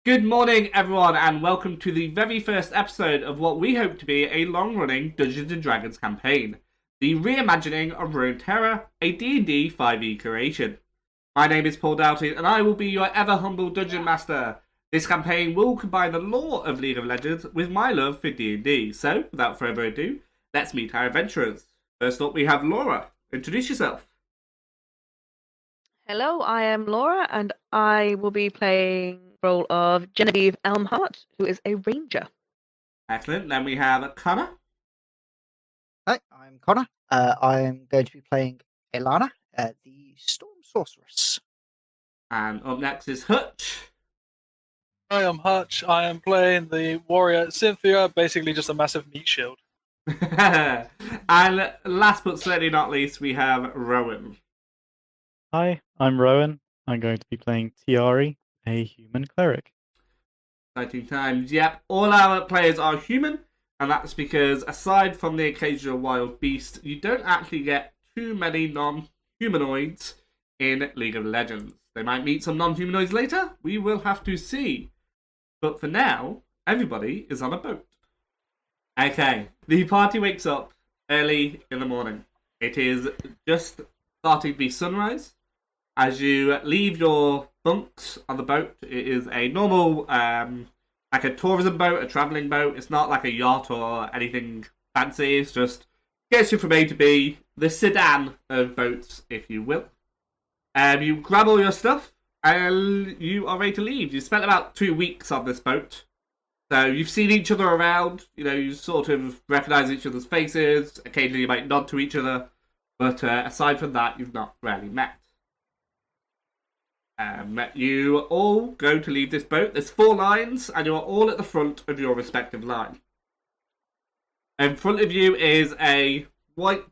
Good morning, everyone, and welcome to the very first episode of what we hope to be a long-running Dungeons & Dragons campaign, the reimagining of Runeterra, a D&D 5e creation. My name is Paul Doughty, and I will be your ever-humble Dungeon Master. This campaign will combine the lore of League of Legends with my love for D&D, so, without further ado, let's meet our adventurers. First up, we have Laura. Introduce yourself. Hello, I am Laura, and I will be playing the role of Genevieve Elmhart, who is a ranger. Excellent. Then we have Connor. Hi, I'm Connor. I'm going to be playing Ilana, the Storm Sorceress. And up next is Hutch. Hi, I'm Hutch. I am playing the warrior Cynthia, basically just a massive meat shield. And last but certainly not least, we have Rowan. Hi, I'm Rowan. I'm going to be playing Tiari, a human cleric. Exciting times. Yep, all our players are human, and that's because aside from the occasional wild beast, you don't actually get too many non-humanoids in League of Legends. They might meet some non-humanoids later. We will have to see. But for now, everybody is on a boat. Okay, the party wakes up early in the morning. It is just starting to be sunrise. As you leave your bunks on the boat, it is a normal, like a tourism boat, a travelling boat. It's not like a yacht or anything fancy. It's just gets you from A to B, the sedan of boats, if you will. You grab all your stuff, and you are ready to leave. You spent about 2 weeks on this boat. So you've seen each other around, you sort of recognise each other's faces. Occasionally you might nod to each other. But aside from that, you've not really met. You all go to leave this boat. There's 4 lines, and you are all at the front of your respective line. In front of you is a white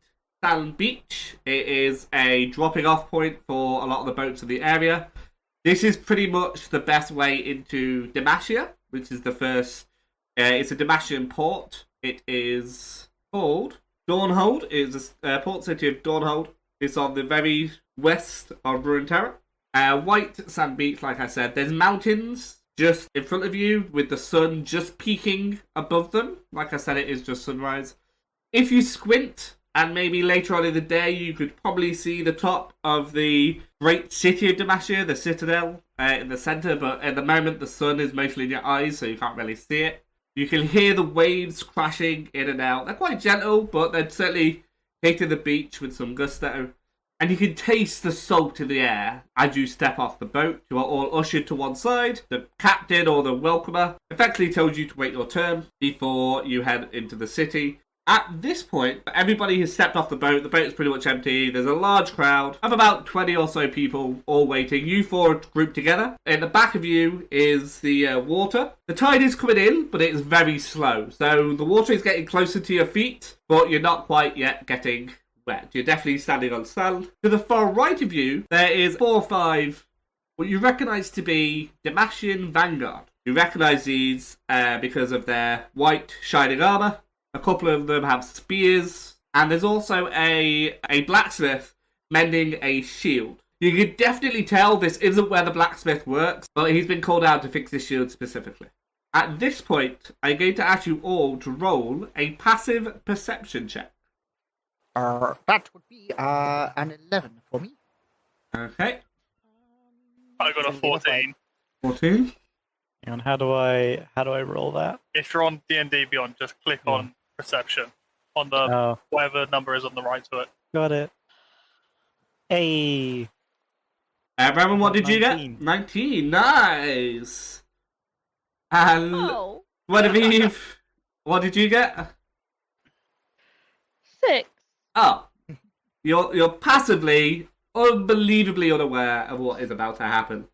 sand beach. It is a dropping off point for a lot of the boats in the area. This is pretty much the best way into Demacia, which is the first. It's a Demacian port. It is called Dawnhold. It is a port city of Dawnhold. It's on the very west of Runeterra. White sand beach, like I said. There's mountains just in front of you with the sun just peeking above them. Like I said, it is just sunrise. If you squint, and maybe later on in the day, you could probably see the top of the great city of Demacia, the citadel, in the centre. But at the moment, the sun is mostly in your eyes, so you can't really see it. You can hear the waves crashing in and out. They're quite gentle, but they're certainly hitting the beach with some gusto. And you can taste the salt in the air as you step off the boat. You are all ushered to one side. The captain or the welcomer effectively tells you to wait your turn before you head into the city. At this point, everybody has stepped off the boat. The boat is pretty much empty. There's a large crowd of about 20 or so people all waiting. You 4 are grouped together. In the back of you is the water. The tide is coming in, but it is very slow. So the water is getting closer to your feet, but you're not quite yet getting wet. You're definitely standing on sand. To the far right of you, there is 4 or 5 what you recognise to be Demacian Vanguard. You recognise these because of their white shining armour. A couple of them have spears, and there's also a blacksmith mending a shield. You can definitely tell this isn't where the blacksmith works, but he's been called out to fix this shield specifically. At this point, I'm going to ask you all to roll a passive perception check. That would be an 11 for me. Okay. I got a 14. 14. Hang on, how do I roll that? If you're on D&D Beyond, just click on Perception on the Oh, whatever number is on the right to it. got it. Hey, Roman, what did you 19. get? 19. Nice. And Oh, Genevieve, what did you get? 6. Oh, you're passively, unbelievably unaware of what is about to happen.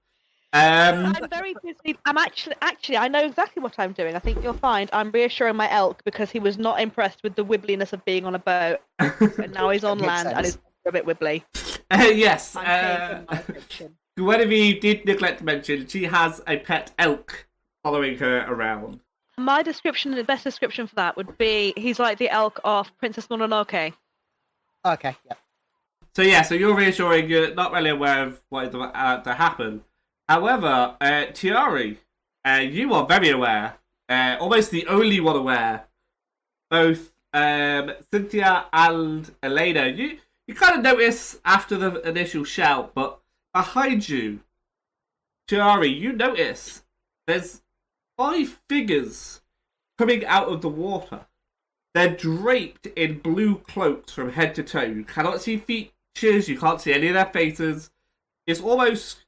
I'm very busy. I'm actually, I know exactly what I'm doing. I think you'll find I'm reassuring my elk because he was not impressed with the wibbliness of being on a boat, and now he's on Makes land and sense. is a bit wibbly. Yes. I'm paying for my attention. Genevieve did neglect to mention she has a pet elk following her around. My description, the best description for that would be he's like the elk of Princess Mononoke. Okay, yeah. So you're reassuring, you're not really aware of what is about to happen. However, Tiari, you are very aware, almost the only one aware, both Cynthia and Elena. You kind of notice after the initial shout, but behind you, Tiari, you notice there's 5 figures coming out of the water. They're draped in blue cloaks from head to toe. You cannot see features, you can't see any of their faces. It's almost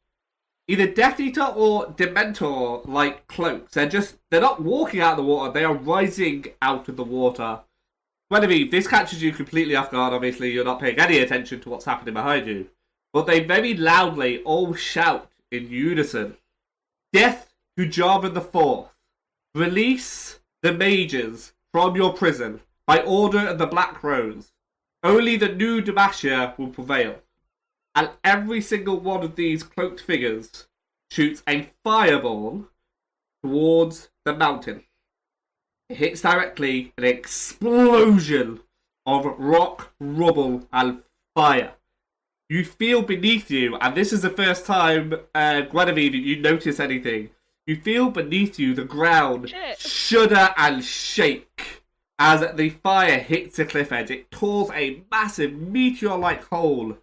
either Death Eater or Dementor-like cloaks. They're not walking out of the water, they are rising out of the water. Guinevere, this catches you completely off guard. Obviously, you're not paying any attention to what's happening behind you. But they very loudly all shout in unison. Death to Jarvan IV. Release the mages from your prison by order of the Black Rose. Only the new Demacia will prevail. And every single one of these cloaked figures shoots a fireball towards the mountain. It hits directly an explosion of rock, rubble, and fire. You feel beneath you, and this is the first time, Guinevere, that you notice anything. You feel beneath you the ground shudder and shake as the fire hits the cliff edge. It tores a massive meteor-like hole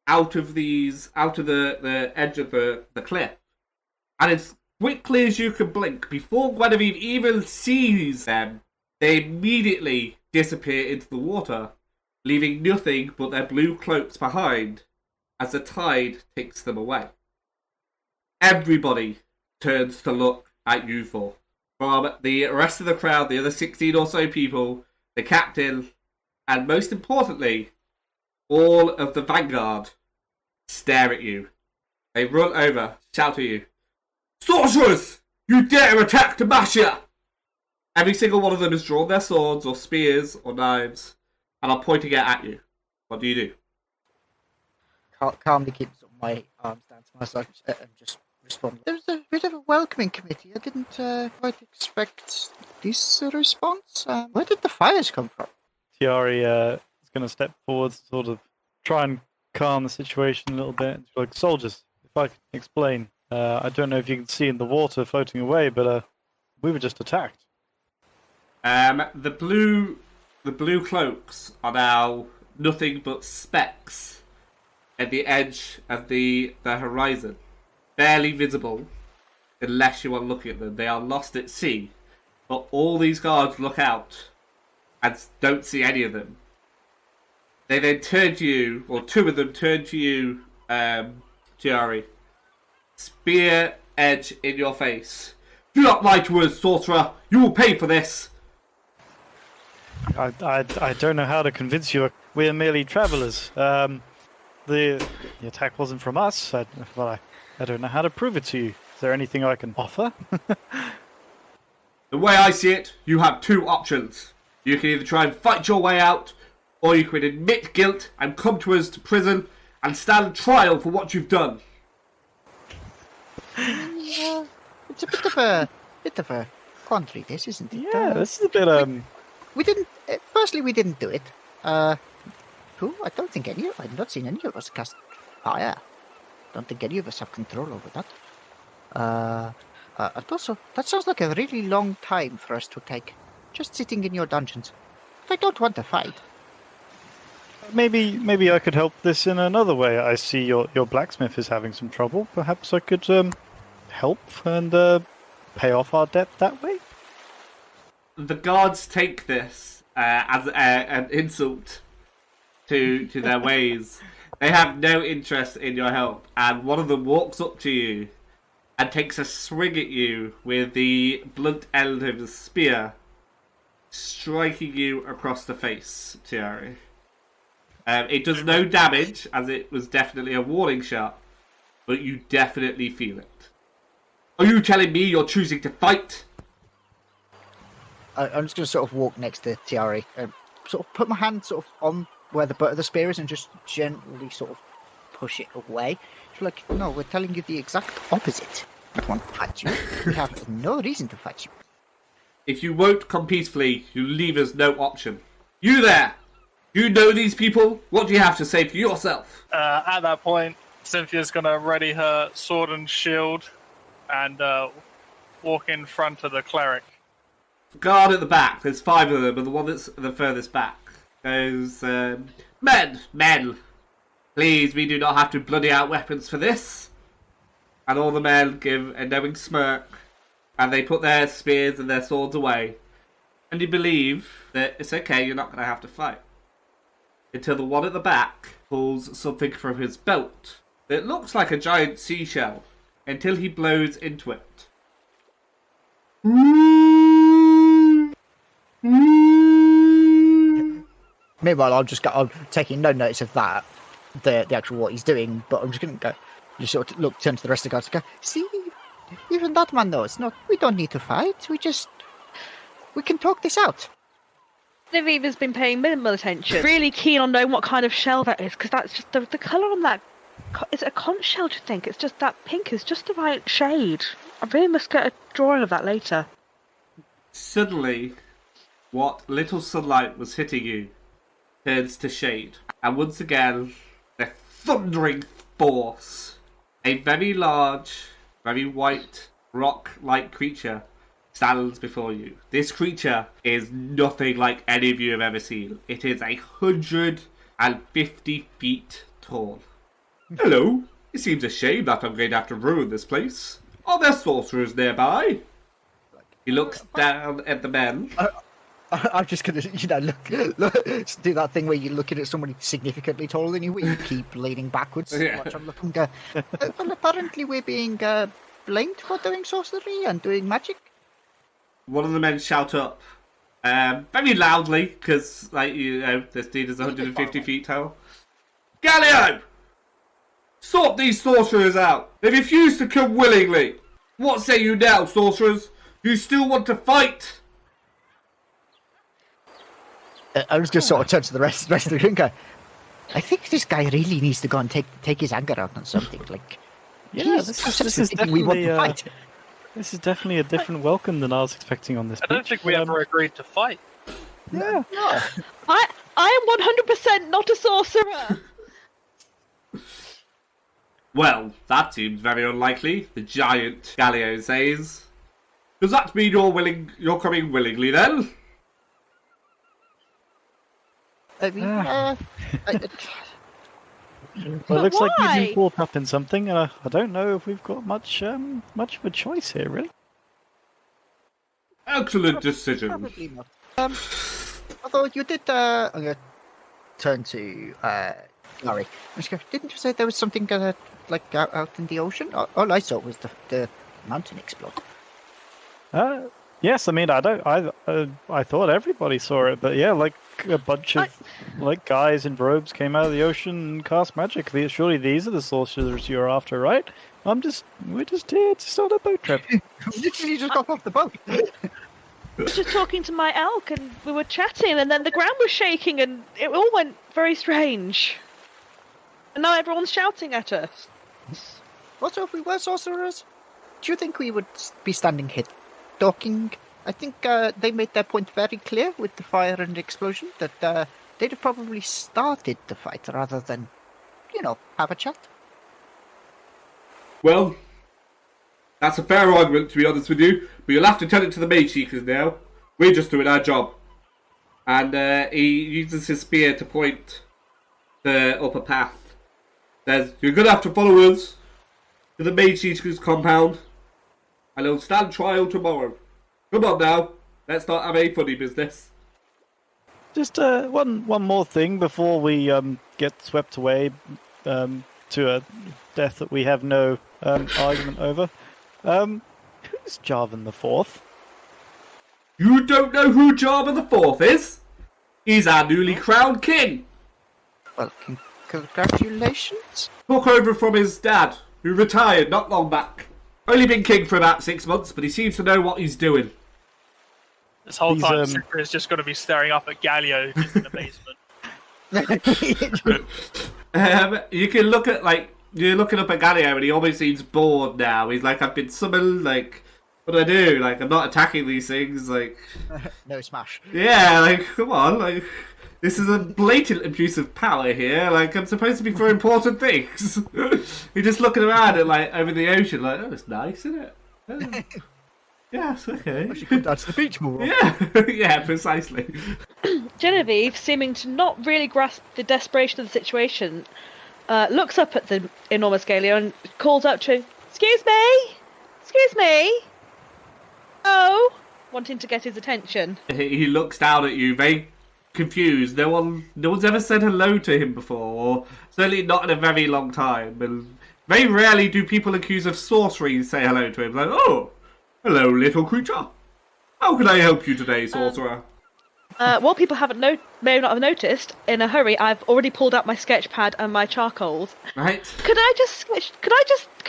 out of the edge of the cliff. And as quickly as you can blink, before Guinevere even sees them, they immediately disappear into the water, leaving nothing but their blue cloaks behind as the tide takes them away. Everybody turns to look at you four. From the rest of the crowd, the other 16 or so people, the captain, and most importantly, all of the Vanguard stare at you. They run over, shout at you. Sorcerers! You dare attack Demacia! Every single one of them has drawn their swords or spears or knives and are pointing it at you. What do you do? Calmly keep my arms down to my side and just respond. There's a bit of a welcoming committee. I didn't quite expect this response. Where did the fires come from? Tiari is going to step forward, sort of try and calm the situation a little bit. Like, soldiers, if I can explain. I don't know if you can see in the water floating away, but we were just attacked. The blue cloaks are now nothing but specks at the edge of the horizon, barely visible unless you are looking at them. They are lost at sea, but all these guards look out and don't see any of them. They then turn to you, or 2 of them turn to you, Tiari. Spear edge in your face. Do not lie to us, sorcerer. You will pay for this. I don't know how to convince you. We're merely travelers. The attack wasn't from us. I don't know how to prove it to you. Is there anything I can offer? The way I see it, you have 2 options. You can either try and fight your way out, or you can admit guilt and come to us to prison and stand trial for what you've done. It's a bit of a quandary, this, isn't it? Yeah, this is a bit We didn't. Firstly, we didn't do it. I don't think I've not seen any of us cast fire. Don't think any of us have control over that. And also, that sounds like a really long time for us to take, just sitting in your dungeons. But I don't want to fight. Maybe I could help this in another way. I see your blacksmith is having some trouble. Perhaps I could help and pay off our debt that way. The guards take this as an insult to their ways. They have no interest in your help, and one of them walks up to you and takes a swing at you with the blunt end of the spear, striking you across the face, Tiari. It does no damage, as it was definitely a warning shot, but you definitely feel it. Are you telling me you're choosing to fight? I'm just going to sort of walk next to Tiari and sort of put my hand sort of on where the butt of the spear is and just gently sort of push it away. She's like, no, we're telling you the exact opposite. We don't want to fight you. We have no reason to fight you. If you won't come peacefully, you leave us no option. You there! You know these people? What do you have to say for yourself? At that point, Cynthia's going to ready her sword and shield and walk in front of the cleric. Guard at the back. There's 5 of them, but the one that's the furthest back goes, men, please, we do not have to bloody out weapons for this. And all the men give a knowing smirk, and they put their spears and their swords away. And you believe that it's okay, you're not going to have to fight. Until the one at the back pulls something from his belt that looks like a giant seashell, until he blows into it. Meanwhile, I'm taking no notice of that, the actual what he's doing, but I'm just going to go, just sort of turn to the rest of the guards and go, see, even that man knows, we don't need to fight, we can talk this out. Genevieve's been paying minimal attention. Really keen on knowing what kind of shell that is, because that's just the colour on that. Is it a conch shell, do you think? It's just that pink is just the right shade. I really must get a drawing of that later. Suddenly, what little sunlight was hitting you turns to shade. And once again, the thundering force. A very large, very white, rock-like creature stands before you. This creature is nothing like any of you have ever seen. It is 150 feet tall. Hello. It seems a shame that I'm going to have to ruin this place. Are there sorcerers nearby? He looks down at the men. I'm just going to, look, do that thing where you're looking at somebody significantly taller than you, where you keep leaning backwards. Yeah. Watch, I'm looking, well, apparently we're being blamed for doing sorcery and doing magic. One of the men shout up, very loudly, because, this dude is 150 feet tall. Galio! Sort these sorcerers out! They refuse to come willingly! What say you now, sorcerers? Do you still want to fight? I was just sort of turn to the rest of the group and go, I think this guy really needs to go and take his anger out on something. Like, Yeah, he's this is thinking we want to definitely fight. this is definitely a different welcome than I was expecting on this. I don't beach, think we but, ever agreed to fight. Yeah. No. I am 100% not a sorcerer. Well, that seems very unlikely, the giant Galio says. Does that mean you're coming willingly then? I mean, Well, it But looks like we've why? been caught up in something, and I don't know if we've got much of a choice here, really. Excellent decision. probably not. Although you did, I'm going to turn to Larry. Didn't you say there was something out in the ocean? All I saw was the mountain explode. Yes, I mean, I thought everybody saw it, but yeah, like a bunch of guys in robes came out of the ocean and cast magic. Surely these are the sorcerers you're after, right? We're just here to on a boat trip. Literally just got off the boat. I was just talking to my elk and we were chatting and then the ground was shaking and it all went very strange. And now everyone's shouting at us. Also, if we were sorcerers, do you think we would be standing here talking? I think they made their point very clear with the fire and the explosion that they'd have probably started the fight rather than, have a chat. Well, that's a fair argument, to be honest with you, but you'll have to tell it to the Mage Seekers now. We're just doing our job. And he uses his spear to point the upper path. Says, you're going to have to follow us to the Mage Seekers compound, and it'll stand trial tomorrow. Come on now, let's not have any funny business. Just one more thing before we get swept away to a death that we have no argument over. Who's Jarvan the Fourth? You don't know who Java the Fourth is? He's our newly crowned king. Well, congratulations. Took over from his dad, who retired not long back. Only been king for about 6 months, but he seems to know what he's doing. This whole These, time, Super is just going to be staring up at Galio just in amazement. You can look at, you're looking up at Galio and he almost seems bored now. He's like, I've been summoned, what do I do? I'm not attacking these things, No smash. yeah, come on, this is a blatant abuse of power here, I'm supposed to be for important things. You're just looking around at, over the ocean, oh, it's nice, isn't it? Oh. Yes, okay. I should come down to the beach more. Yeah, yeah, precisely. Genevieve, seeming to not really grasp the desperation of the situation, looks up at the enormous Galio and calls out to him, "Excuse me? Excuse me? Oh," wanting to get his attention. He looks down at you, very confused. No one's ever said hello to him before, or certainly not in a very long time. And very rarely do people accused of sorcery say hello to him. Like, "Oh, hello, little creature. How can I help you today, sorcerer?" What people may not have noticed, in a hurry, I've already pulled out my sketch pad and my charcoals. Right. Could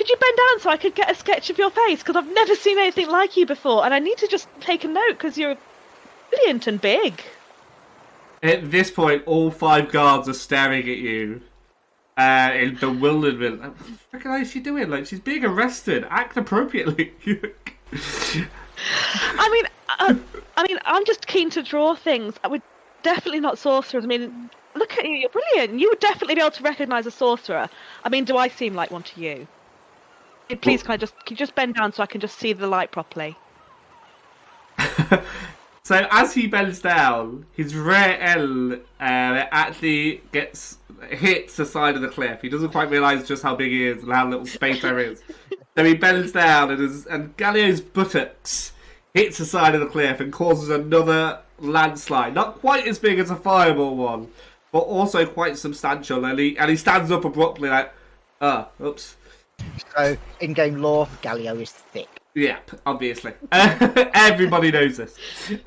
you bend down so I could get a sketch of your face? Because I've never seen anything like you before, and I need to just take a note because you're brilliant and big. At this point, all 5 guards are staring at you in bewilderment. What the fuck is she doing? Like, she's being arrested. Act appropriately. I mean, I'm just keen to draw things. We're definitely not sorcerers. I mean, look at you, you're brilliant. You would definitely be able to recognise a sorcerer. I mean, do I seem like one to you? Please, can you just bend down so I can just see the light properly? So as he bends down, his rear L actually hits the side of the cliff. He doesn't quite realise just how big he is and how little space there is. So he bends down and Galio's buttocks hits the side of the cliff and causes another landslide. Not quite as big as a fireball one, but also quite substantial. And he stands up abruptly like, oops. So, in-game lore, Galio is thick. Yeah, obviously. Everybody knows this.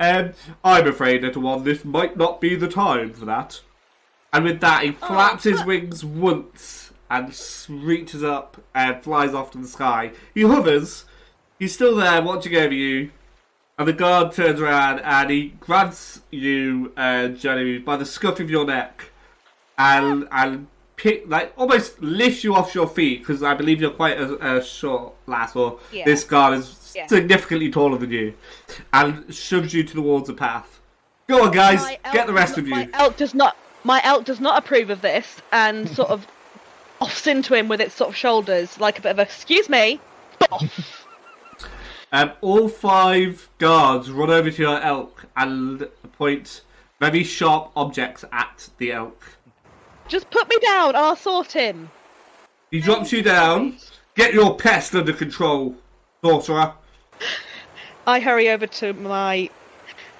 I'm afraid, little one, this might not be the time for that. And with that, he flaps his wings once and reaches up and flies off to the sky. He hovers. He's still there watching over you. And the guard turns around and he grabs you, Genevieve, by the scruff of your neck and almost lifts you off your feet, because I believe you're quite a short lass, or this guard is significantly taller than you, and shoves you towards the path. Go on, guys, get the rest of you. My elk does not approve of this, and sort of offs into him with its sort of shoulders, like a bit of a "excuse me." All 5 guards run over to your elk and point very sharp objects at the elk. Just put me down, I'll sort him. He drops you down. Get your pest under control, sorcerer. I hurry over to my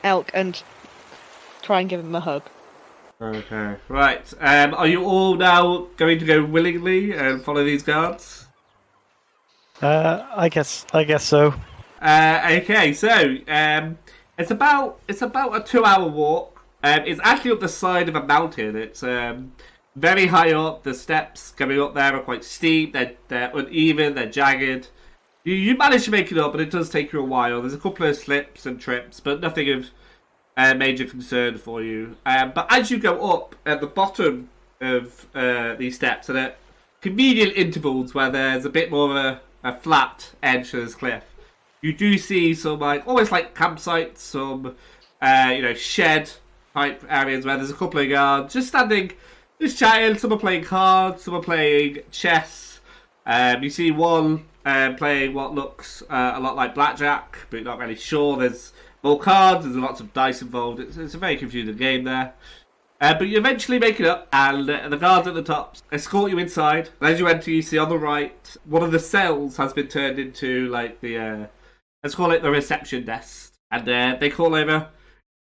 elk and try and give him a hug. Okay, right. Are you all now going to go willingly and follow these guards? I guess so. Okay, so it's about a 2-hour walk. It's actually up the side of a mountain. It's very high up. The steps coming up there are quite steep. They're uneven. They're jagged. You manage to make it up, but it does take you a while. There's a couple of slips and trips, but nothing of major concern for you. But as you go up at the bottom of these steps, and at convenient intervals where there's a bit more of a flat edge to this cliff, you do see some almost like campsites, some shed type areas where there's a couple of guards just standing, just chatting. Some are playing cards, some are playing chess. You see one playing what looks a lot like blackjack, but you're not really sure. There's more cards, there's lots of dice involved. It's a very confusing game there. But you eventually make it up, and the guards at the top escort you inside. And as you enter, you see on the right, one of the cells has been turned into let's call it the reception desk. And they call over,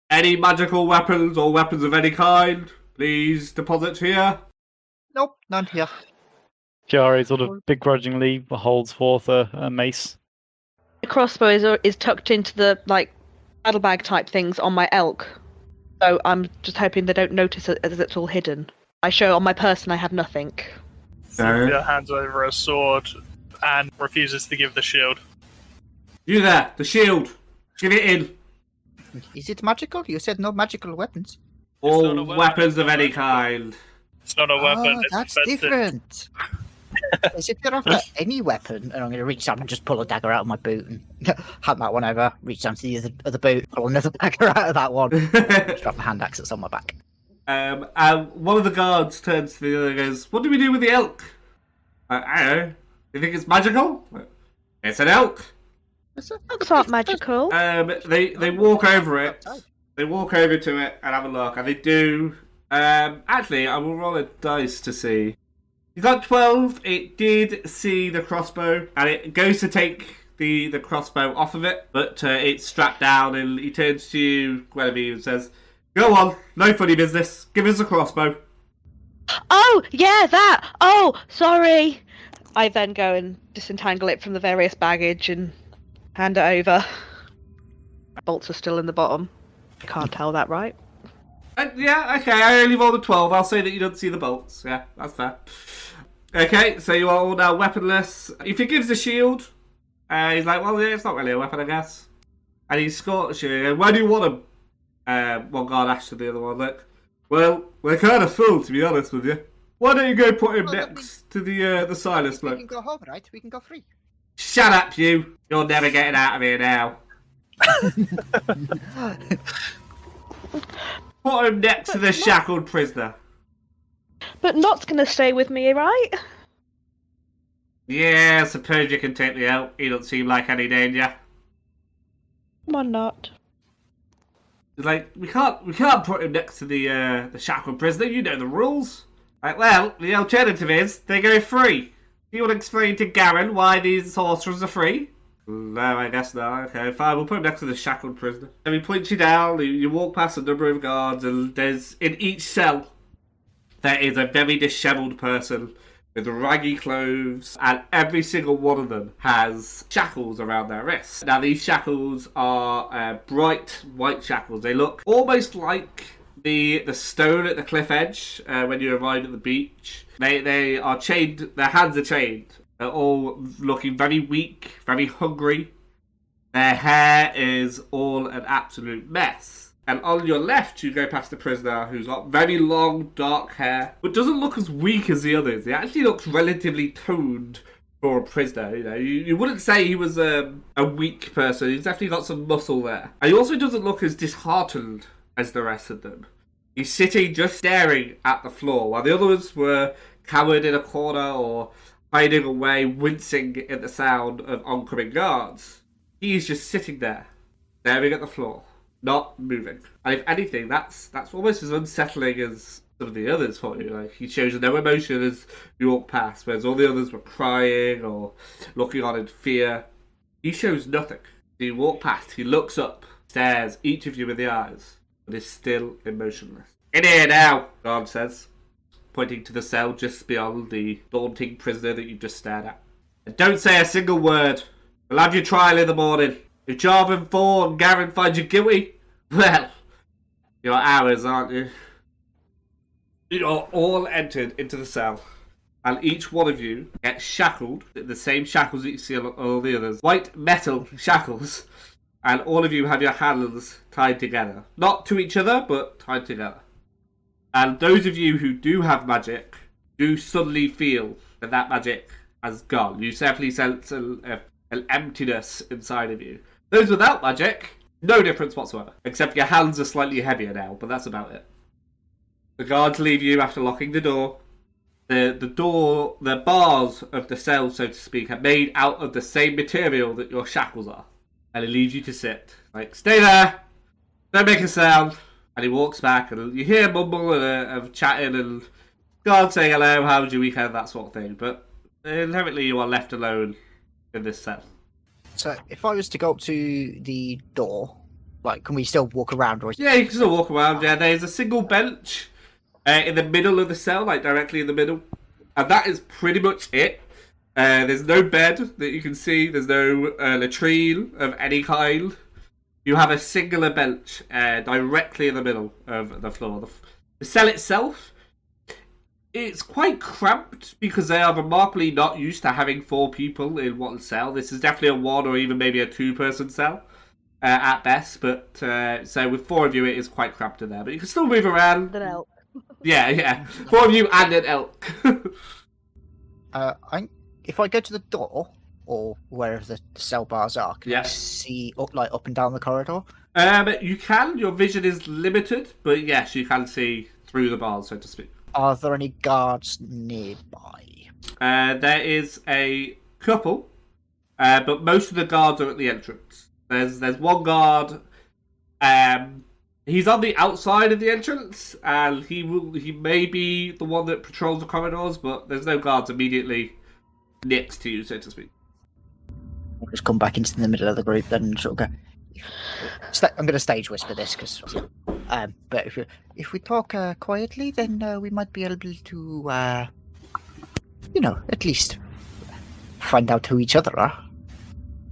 any magical weapons or weapons of any kind, please deposit here. Nope, none here. Jari sort of begrudgingly holds forth a mace. The crossbow is tucked into the saddlebag type things on my elk, so I'm just hoping they don't notice it as it's all hidden. I show on my person I have nothing. Cynthia hands over a sword and refuses to give the shield. You there, the shield. Give it in. Is it magical? You said no magical weapons. All weapons of any kind. It's not a weapon. Oh, it's that's defensive. different. As if you're after any weapon, and I'm going to reach down and just pull a dagger out of my boot and hand that one over, reach down to the other boot, pull another dagger out of that one, just drop my hand axe that's on my back. And one of the guards turns to the other and goes, what do we do with the elk? I don't know. You think it's magical? It's an elk. Books aren't magical. They walk over it. They walk over to it and have a look, and they do. Actually, I will roll a dice to see. You got 12. It did see the crossbow, and it goes to take the crossbow off of it, but it's strapped down, and he turns to you, Guinevere, and says, "Go on, no funny business. Give us a crossbow." Oh, yeah, that! Oh, sorry! I then go and disentangle it from the various baggage and hand it over. Bolts are still in the bottom. I can't tell that, right? Yeah, okay, I only rolled a 12. I'll say that you don't see the bolts. Yeah, that's fair. Okay, so you are all now weaponless. If he gives the shield, he's like, well, yeah, it's not really a weapon, I guess. And he escorts you. Where do you want him? One guard asked to the other one, look. Well, we're kind of full, to be honest with you. Why don't you go put him next to the Silas bloke? We can go home, right? We can go free. Shut up, you! You're never getting out of here now. Put him next to the shackled prisoner. But Not's gonna stay with me, right? Yeah, I suppose you can take the help. He don't seem like any danger. Come on, Not. It's like, we can't put him next to the shackled prisoner. You know the rules. Like, well, the alternative is they go free. Do you want to explain to Garen why these sorcerers are free? No, I guess not. Okay, fine. We'll put him next to the shackled prisoner. And he points you down. You walk past a number of guards, and there's in each cell there is a very dishevelled person with raggy clothes, and every single one of them has shackles around their wrists. Now, these shackles are bright white shackles. They look almost like the stone at the cliff edge when you arrive at the beach. They are chained. Their hands are chained. They're all looking very weak, very hungry. Their hair is all an absolute mess. And on your left, you go past the prisoner who's got very long, dark hair, but doesn't look as weak as the others. He actually looks relatively toned for a prisoner. You know, you wouldn't say he was a weak person. He's definitely got some muscle there. And he also doesn't look as disheartened as the rest of them. He's sitting just staring at the floor, while the others were cowered in a corner or hiding away, wincing at the sound of oncoming guards. He's just sitting there, staring at the floor, not moving. And if anything, that's almost as unsettling as some of the others for you. Like, he shows no emotion as you walk past, whereas all the others were crying or looking on in fear. He shows nothing. You walk past, he looks up, stares each of you in the eyes, but is still emotionless. "In here now," God says, pointing to the cell just beyond the daunting prisoner that you just stared at. "And don't say a single word. We'll have your trial in the morning. If Jarvan 4 and Garen find you guilty, well, you're ours, aren't you?" You're all entered into the cell, and each one of you gets shackled, the same shackles that you see on all the others. White metal shackles, and all of you have your hands tied together. Not to each other, but tied together. And those of you who do have magic do suddenly feel that magic has gone. You definitely sense an emptiness inside of you. Those without magic, no difference whatsoever. Except your hands are slightly heavier now, but that's about it. The guards leave you after locking the door. The bars of the cell, so to speak, are made out of the same material that your shackles are. And he leaves you to sit. Like, stay there! Don't make a sound! And he walks back, and you hear mumble of chatting and guards saying hello, how was your weekend, that sort of thing. But inherently you are left alone in this cell. So, if I was to go up to the door, like, can we still walk around? Or Yeah, you can still walk around, yeah. There's a single bench in the middle of the cell, like directly in the middle. And that is pretty much it. There's no bed that you can see. There's no latrine of any kind. You have a singular bench directly in the middle of the floor. The cell itself, it's quite cramped because they are remarkably not used to having 4 people in one cell. This is definitely a 1 or even maybe a 2-person cell at best. But so with 4 of you, it is quite cramped in there. But you can still move around. An elk. Yeah. 4 of you and an elk. If I go to the door, or wherever the cell bars are, can I see up and down the corridor? You can. Your vision is limited, but yes, you can see through the bars, so to speak. Are there any guards nearby? There is a couple but most of the guards are at the entrance. There's one guard. He's on the outside of the entrance, and he may be the one that patrols the corridors, but there's no guards immediately next to you, so to speak. I'll just come back into the middle of the group then and sort of go. I'm going to stage whisper this because, but if we talk quietly, then we might be able to, at least find out who each other are.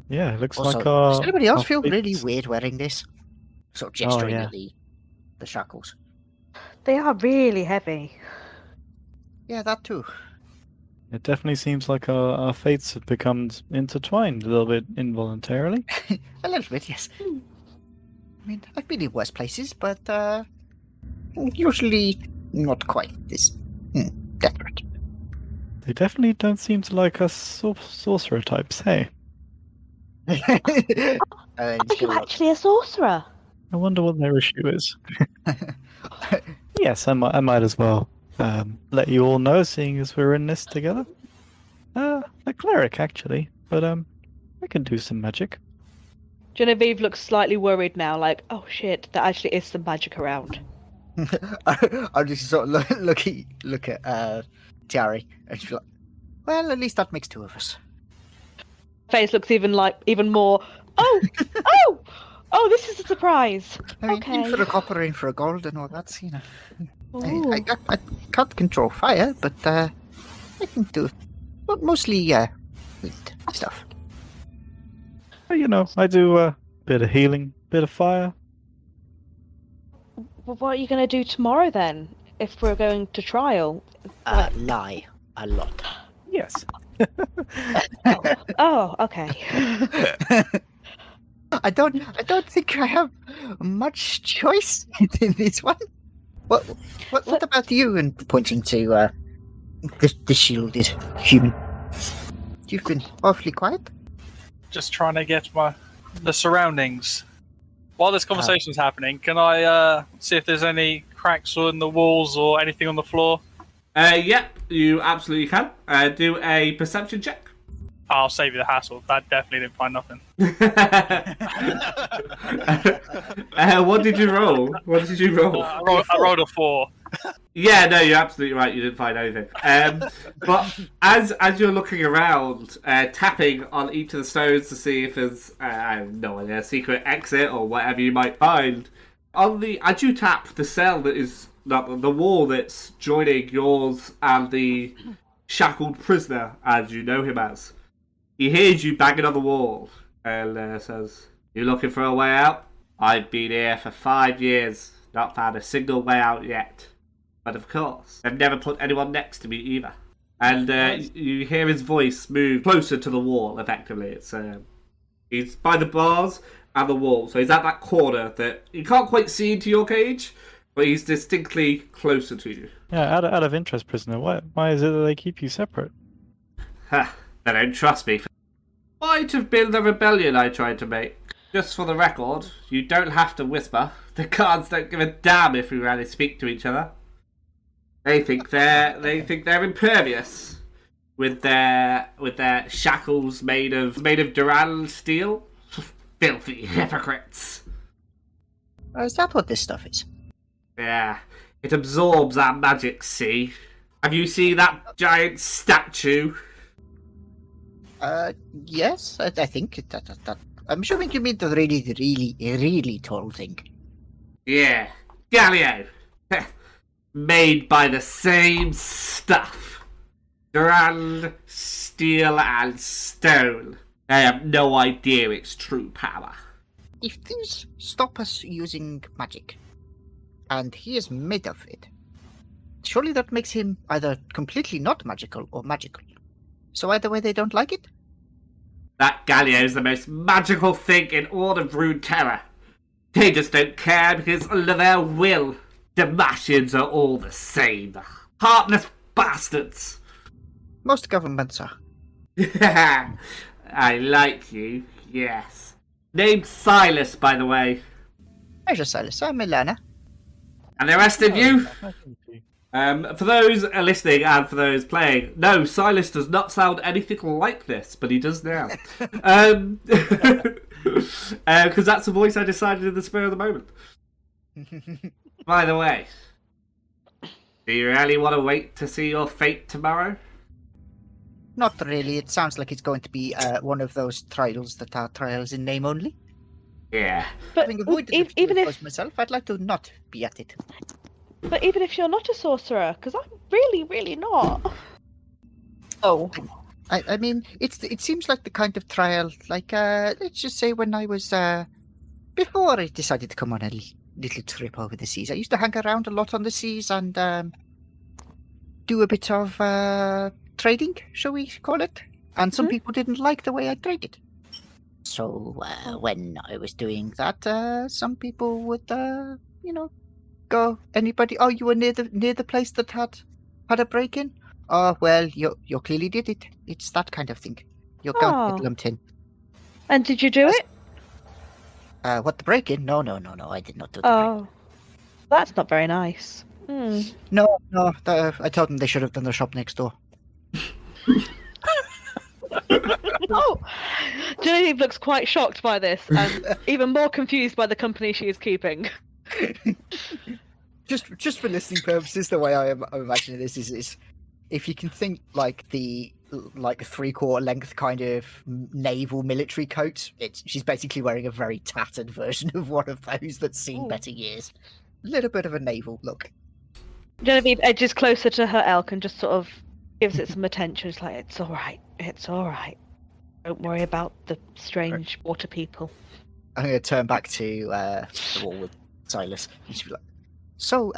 Yeah, it looks Also, like our. does anybody else our feel really fates- weird wearing this? Sort of gesturing yeah. at the shackles. They are really heavy. Yeah, that too. It definitely seems like our fates have become intertwined a little bit involuntarily. A little bit, yes. I mean, I've been in worse places, but usually not quite this desperate. They definitely don't seem to like us sorcerer types, hey? Are you actually a sorcerer? I wonder what their issue is. Yes, I might as well let you all know, seeing as we're in this together. A cleric, actually, but I can do some magic. Genevieve looks slightly worried now, like, oh shit, there actually is some magic around. I'll just sort of look at Tiari and she's like, well, at least that makes two of us. Face looks even more. Oh, this is a surprise. I mean, Okay. in for a copper, in for a gold, and all that, you know. Ooh. I can't control fire, but I can do mostly wind stuff. I do a bit of healing, bit of fire. Well, what are you going to do tomorrow then? If we're going to trial? Lie a lot. Yes. Oh, okay. I don't think I have much choice in this one. What about you? And pointing to the shielded human. You've been awfully quiet. Just trying to get the surroundings. While this conversation's happening, can I see if there's any cracks in the walls or anything on the floor? Yep, you absolutely can. Do a perception check. I'll save you the hassle. That definitely didn't find nothing. What did you roll? I rolled a 4. Yeah, no, you're absolutely right. You didn't find anything. But as you're looking around, tapping on each of the stones to see if there's, I have no idea, a secret exit or whatever you might find, as you tap the cell that is the wall that's joining yours and the shackled prisoner, as you know him as, he hears you banging on the wall and says, "You looking for a way out? I've been here for 5 years, not found a single way out yet. But of course, they've never put anyone next to me either." And you hear his voice move closer to the wall, effectively. It's he's by the bars and the wall, so he's at that corner that you can't quite see into your cage, but he's distinctly closer to you. Yeah, out of interest, prisoner, why is it that they keep you separate? Ha! They don't trust me. Might have been the rebellion I tried to make. Just for the record, you don't have to whisper. The guards don't give a damn if we really speak to each other. They think they're impervious with their shackles made of Duran steel. Filthy hypocrites. Is that what this stuff is? Yeah, it absorbs our magic. See? Have you seen that giant statue? Yes, I think that. I'm assuming you mean the really tall thing. Yeah, Galileo. Made by the same stuff. Duran, steel, and stone. I have no idea its true power. If these stop us using magic, and he is made of it, surely that makes him either completely not magical or magical. So either way, they don't like it? That Galileo is the most magical thing in all of Runeterra. They just don't care because under their will, Damacians are all the same. Heartless bastards. Most governments are. I like you, yes. Named Silas, by the way. Pleasure, Silas. I'm Milana. And the rest of you? For those listening and for those playing, no, Silas does not sound anything like this, but he does now. Because that's the voice I decided in the spur of the moment. By the way, do you really want to wait to see your fate tomorrow? Not really. It sounds like it's going to be one of those trials that are trials in name only. Yeah. But Having avoided it even if myself, I'd like to not be at it. But even if you're not a sorcerer, because I'm really, really not. Oh. I mean, it seems like the kind of trial, like, let's just say when I was, before I decided to come on a little trip over the seas, I used to hang around a lot on the seas and do a bit of trading, shall we call it? And some people didn't like the way I traded. So when I was doing that, some people would, go, anybody, oh, you were near the place that had a break-in? Oh, well, you clearly did it. It's that kind of thing. You're going to get lumped in. And did you do it? What, the break-in? No, I did not do the break-in. Oh. That's not very nice. No, I told them they should have done the shop next door. Oh! Genevieve looks quite shocked by this, and even more confused by the company she is keeping. Just for listening purposes, the way I'm imagining this is if you can think like the 3/4 length kind of naval military coat, she's basically wearing a very tattered version of one of those that's seen better years. A little bit of a naval look. Genevieve edges closer to her elk and just sort of gives it some attention. It's like, it's all right. Don't worry about the strange water people. I'm going to turn back to the wall with Silas. And she'll be like, so,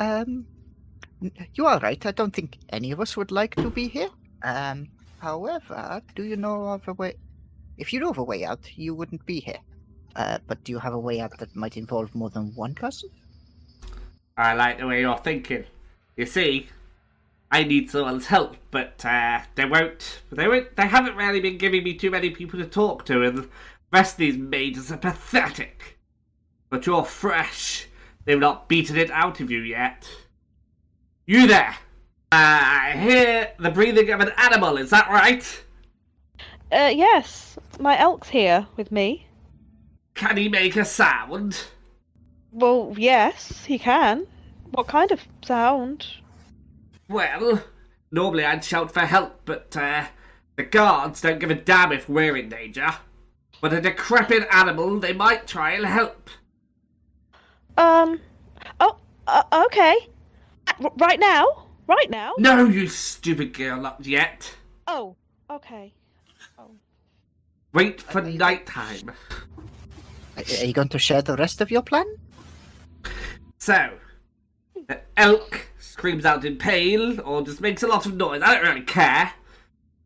you are right. I don't think any of us would like to be here. However, do you know of a way... If you know of a way out, you wouldn't be here. But do you have a way out that might involve more than one person? I like the way you're thinking. You see, I need someone's help, but they haven't really been giving me too many people to talk to, and the rest of these mages are pathetic. But you're fresh. They've not beaten it out of you yet. You there! I hear the breathing of an animal, is that right? Yes. My elk's here with me. Can he make a sound? Well, yes, he can. What kind of sound? Well, normally I'd shout for help, but the guards don't give a damn if we're in danger. But a decrepit animal, they might try and help. Okay. Right now? Right now? No, you stupid girl, not yet. Oh, okay. Wait for nighttime. Are you going to share the rest of your plan? So, the elk screams out in pain or just makes a lot of noise. I don't really care.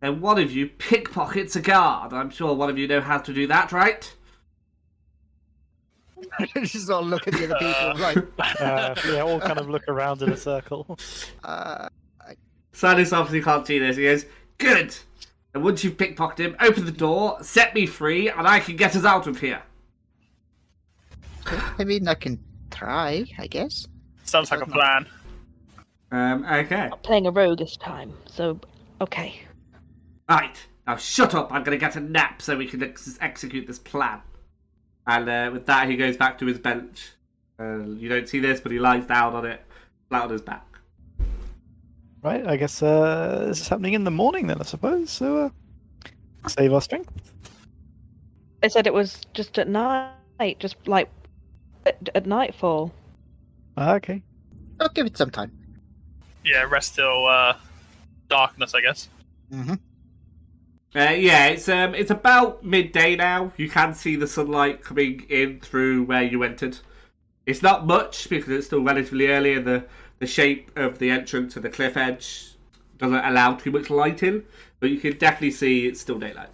Then one of you pickpockets a guard. I'm sure one of you know how to do that, right? Just all look at the other people, like... Yeah, all kind of look around in a circle. Silas obviously can't see this. He goes, good. And once you've pickpocketed him, open the door, set me free, and I can get us out of here. I mean, I can try, I guess. Sounds like a plan. Okay. Not playing a rogue this time, so okay. Right. Now shut up. I'm going to get a nap so we can execute this plan. And with that, he goes back to his bench. You don't see this, but he lies down on it, flat on his back. Right, I guess this is happening in the morning then, I suppose. So, save our strength. I said it was just at night, just like at nightfall. Okay. I'll give it some time. Yeah, rest till darkness, I guess. Mm-hmm. Yeah, it's about midday now. You can see the sunlight coming in through where you entered. It's not much because it's still relatively early, and the shape of the entrance to the cliff edge doesn't allow too much light in. But you can definitely see it's still daylight.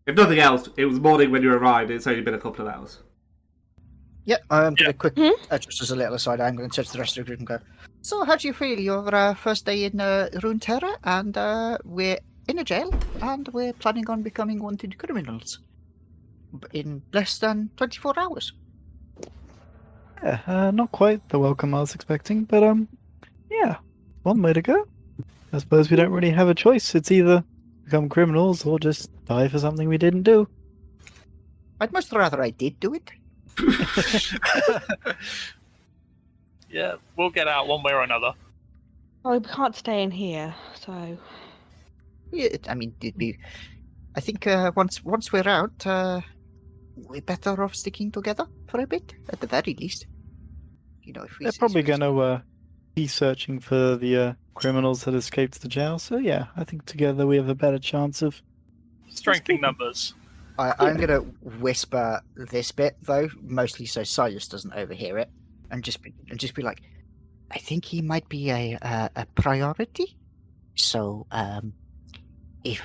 If nothing else, it was morning when you arrived. It's only been a couple of hours. Yep, I'm going to quick, just as a little aside, I'm going to touch the rest of the group and go, so how do you feel? Your first day in Runeterra, and we're in a jail, and we're planning on becoming wanted criminals in less than 24 hours. Yeah, not quite the welcome I was expecting, but yeah. one way to go. I suppose we don't really have a choice. It's either become criminals or just die for something we didn't do. I'd much rather I did do it. Yeah, we'll get out one way or another. Well, we can't stay in here, so... Yeah, I mean, I think once we're out, we're better off sticking together for a bit, at the very least. You know, if we They're probably going to be searching for the criminals that escaped the jail. So yeah, I think together we have a better chance of Strength in numbers. I'm going to whisper this bit though, mostly so Silas doesn't overhear it, and just be like, I think he might be a priority. So if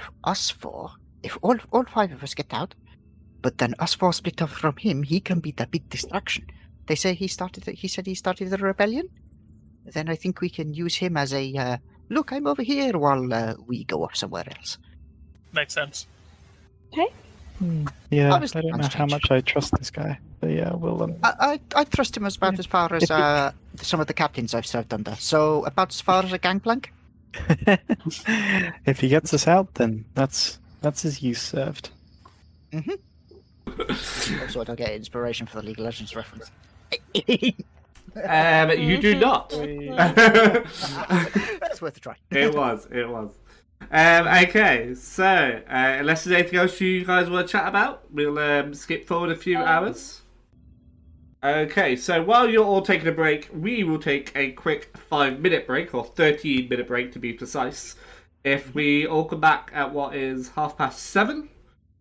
all five of us get out, but then us four split off from him, he can be the big distraction. They say he said he started the rebellion. Then I think we can use him as a look. I'm over here while we go off somewhere else. Makes sense. Yeah, Honestly, I don't know plans how change. much I trust this guy. But yeah, we'll I trust him about as far as some of the captains I've served under. So about as far as a gangplank. if he gets us out, then that's his use served. Also, I don't get inspiration for the League of Legends reference. You do not. That's worth a try. It was. Okay, so unless there's anything else you guys want to chat about, we'll skip forward a few hours. Okay, so while you're all taking a break, we will take a quick 5-minute break, or 13-minute break to be precise. If we all come back at what is 7:30,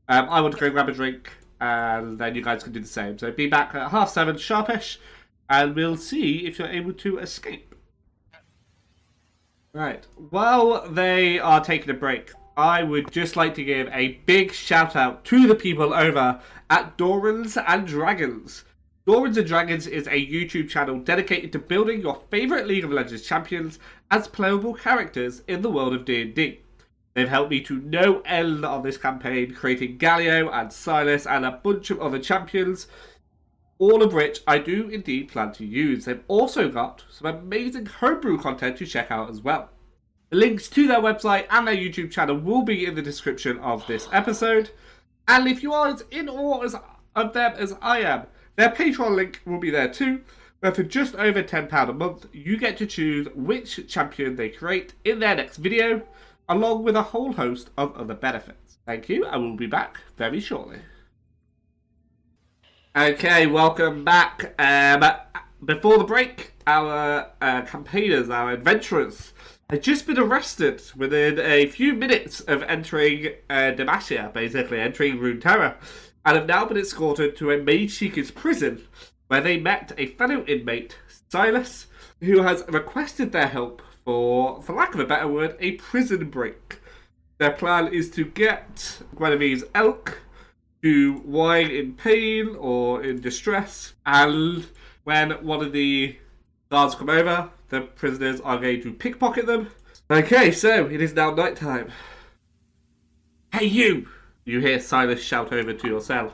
I want to go grab a drink, and then you guys can do the same. So be back at 7:30 sharpish, and we'll see if you're able to escape. Right. While they are taking a break, I would just like to give a big shout out to the people over at Dorans and Dragons. Dorans and Dragons is a YouTube channel dedicated to building your favourite League of Legends champions as playable characters in the world of D&D. They've helped me to no end on this campaign, creating Galio and Silas and a bunch of other champions, all of which I do indeed plan to use. They've also got some amazing homebrew content to check out as well. The links to their website and their YouTube channel will be in the description of this episode. And if you are as in awe of them as I am, their Patreon link will be there too, where for just over £10 a month, you get to choose which champion they create in their next video, along with a whole host of other benefits. Thank you, and we'll be back very shortly. Okay, welcome back. Before the break, our campaigners, our adventurers, had just been arrested within a few minutes of entering Demacia, basically entering Runeterra, and have now been escorted to a Mage Seeker's prison, where they met a fellow inmate, Silas, who has requested their help for lack of a better word, a prison break. Their plan is to get Guinevere's elk to whine in pain or in distress, and when one of the guards come over, the prisoners are going to pickpocket them. Okay, so it is now night time. Hey you! You hear Silas shout over to your cell.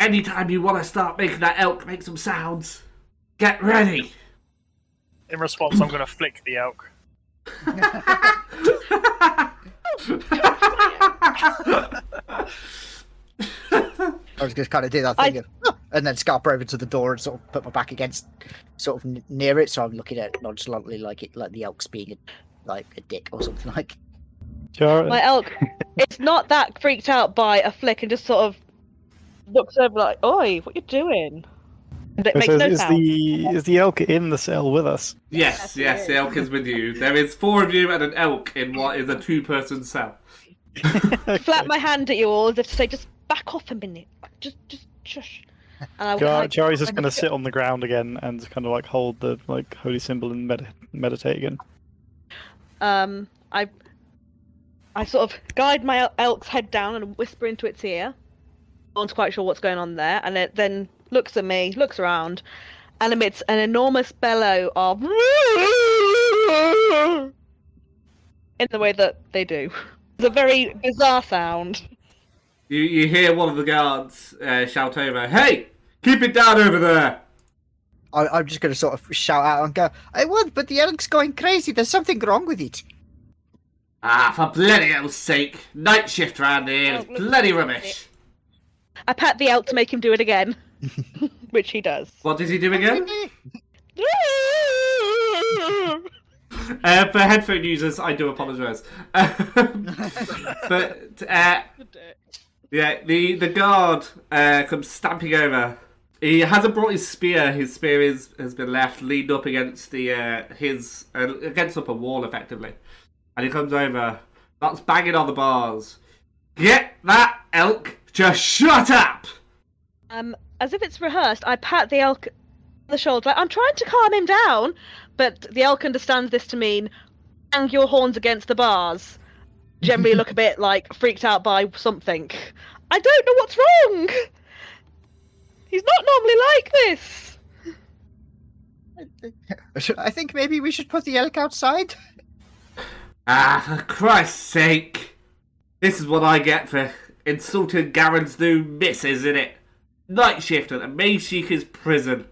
Anytime you want to start making that elk make some sounds, get ready! In response, I'm going to flick the elk. I was just kind of do that thing of, and then scamper over to the door and sort of put my back against, sort of near it, so I'm looking at it nonchalantly like the elk's being like a dick or something like. My elk, it's not that freaked out by a flick and just sort of looks over like, "Oi, what you doing?" And it makes no sound. Is the elk in the cell with us? Yes, the elk is with you. There is 4 of you and an elk in what is a 2-person cell. Flap my hand at you all as if to say, "Just back off a minute. Just shush." And Jari's just going to sit on the ground again and kind of like hold the holy symbol and meditate again. I sort of guide my elk's head down and whisper into its ear. No one's quite sure what's going on there, and it then looks at me, looks around, and emits an enormous bellow of in the way that they do. It's a very bizarre sound. You hear one of the guards shout over, "Hey, keep it down over there!" I'm just going to sort of shout out and go, I would, but the elk's going crazy. There's something wrong with it. Ah, for bloody hell's sake. Night shift round here is bloody rubbish. I pat the elk to make him do it again, which he does. What does he do again? For headphone users, I do apologise. But yeah, the guard comes stamping over. He hasn't brought his spear. His spear has been left leaned up against against up a wall, effectively. And he comes over, starts banging on the bars. Get that elk to shut up! As if it's rehearsed, I pat the elk on the shoulder. I'm trying to calm him down, but the elk understands this to mean bang your horns against the bars. Generally look a bit like freaked out by something. I don't know what's wrong! He's not normally like this! I think maybe we should put the elk outside. Ah, for Christ's sake. This is what I get for insulting Garen's new missus, isn't it? Night shift at the Maysheeker's prison.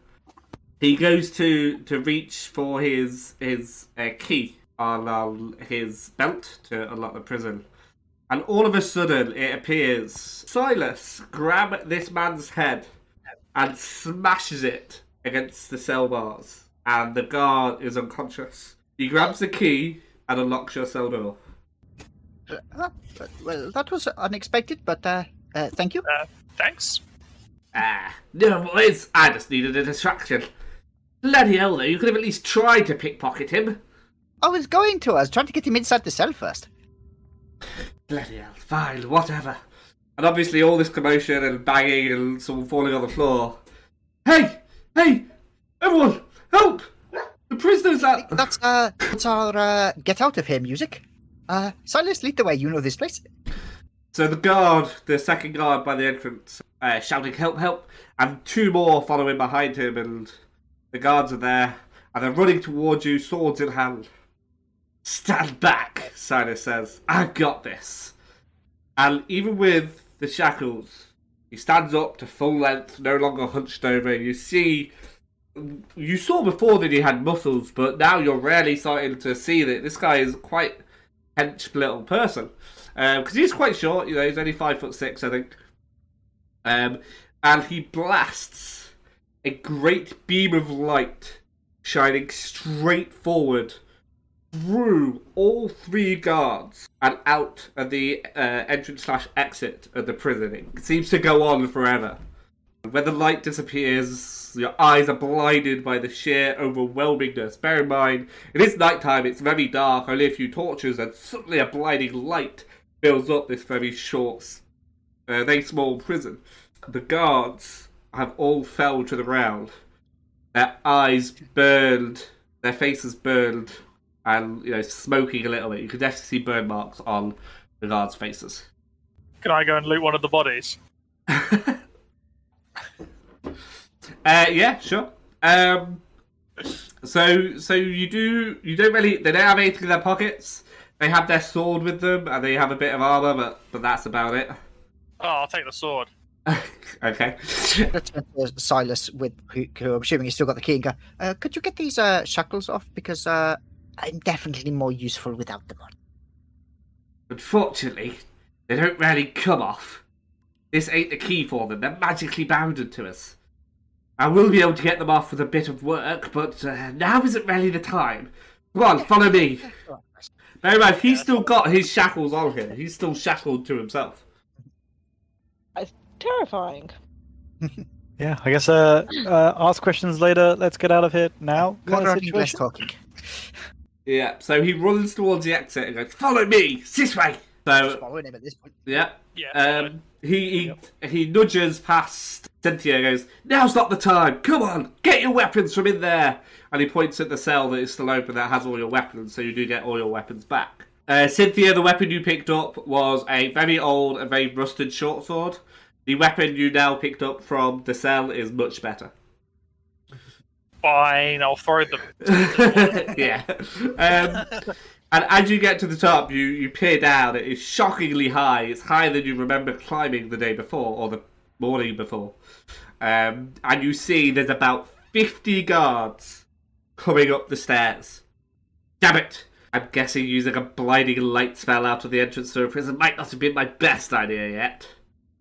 He goes to reach for his key on his belt to unlock the prison. And all of a sudden, it appears Silas grab this man's head and smashes it against the cell bars. And the guard is unconscious. He grabs the key and unlocks your cell door. Well, that was unexpected, but thank you. Thanks. No, boys, I just needed a distraction. Bloody hell, though, you could have at least tried to pickpocket him. I was going to. I was trying to get him inside the cell first. Bloody hell, fine, whatever. And obviously all this commotion and banging and someone falling on the floor. Hey! Everyone! Help! The prisoner's out! That's our get out of here music. Silas, lead the way. You know this place. So the second guard by the entrance, shouting help, help, and two more following behind him, and the guards are there, and they're running towards you, swords in hand. Stand back, Silas says. I've got this. And even with the shackles, he stands up to full length, no longer hunched over. You saw before that he had muscles, but now you're really starting to see that this guy is quite a hench little person. Because he's quite short, he's only 5'6", I think. And he blasts a great beam of light shining straight forward through all three guards and out at the entrance/exit of the prison. It seems to go on forever. When the light disappears, your eyes are blinded by the sheer overwhelmingness. Bear in mind, it is nighttime, it's very dark, only a few torches, and suddenly a blinding light fills up this very small prison. The guards have all fell to the ground. Their eyes burned, their faces burned, and smoking a little bit. You can definitely see burn marks on the guards' faces. Can I go and loot one of the bodies? Yeah, sure. So you don't really. They don't have anything in their pockets. They have their sword with them, and they have a bit of armor, but that's about it. Oh, I'll take the sword. Okay. Let's turn to Silas, who I'm assuming he's still got the key, and go, could you get these shackles off? Because I'm definitely more useful without them on. Unfortunately, they don't really come off. This ain't the key for them. They're magically bounded to us. I will be able to get them off with a bit of work, but now isn't really the time. Come on, follow me. Bear in mind, he's still got his shackles on him. He's still shackled to himself. It's terrifying. Yeah, I guess ask questions later. Let's get out of here now. More running, less talking. Yeah, so he runs towards the exit and goes, "Follow me, this way." So Just following him at this point. yeah, Yeah. he nudges past Cynthia and goes, "Now's not the time. Come on, get your weapons from in there." And he points at the cell that is still open that has all your weapons, so you do get all your weapons back. Cynthia, the weapon you picked up was a very old and very rusted short sword. The weapon you now picked up from the cell is much better. Fine, I'll throw them. Yeah. And as you get to the top, you peer down. It is shockingly high. It's higher than you remember climbing the day before, or the morning before. And you see there's about 50 guards coming up the stairs. Damn it! I'm guessing using a blinding light spell out of the entrance to a prison might not have been my best idea yet.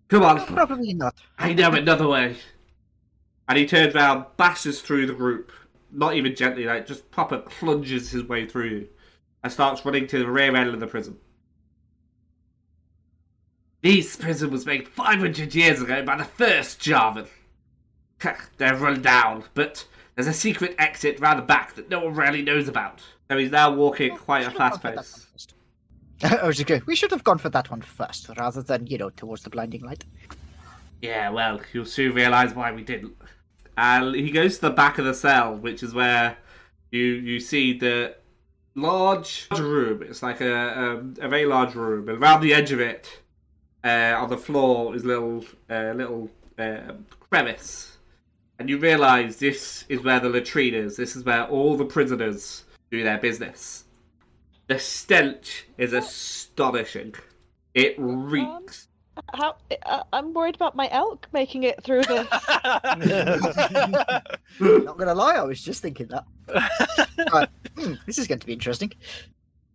Come on. Probably not. I know another way. And he turns round, bashes through the group. Not even gently, like, just proper plunges his way through you. And starts running to the rear end of the prison. This prison was made 500 years ago by the first Jarvan. They're run down, but there's a secret exit round the back that no one really knows about. So he's now walking at quite a fast pace. I was just going, we should have gone for that one first, rather than, towards the blinding light. Yeah, well, you'll soon realise why we didn't. And he goes to the back of the cell, which is where you see the large room. It's like a very large room, and around the edge of it, on the floor, is a little crevice. And you realise this is where the latrine is. This is where all the prisoners do their business. The stench is astonishing. It reeks. I'm worried about my elk making it through this. Not gonna lie, I was just thinking that. This is going to be interesting.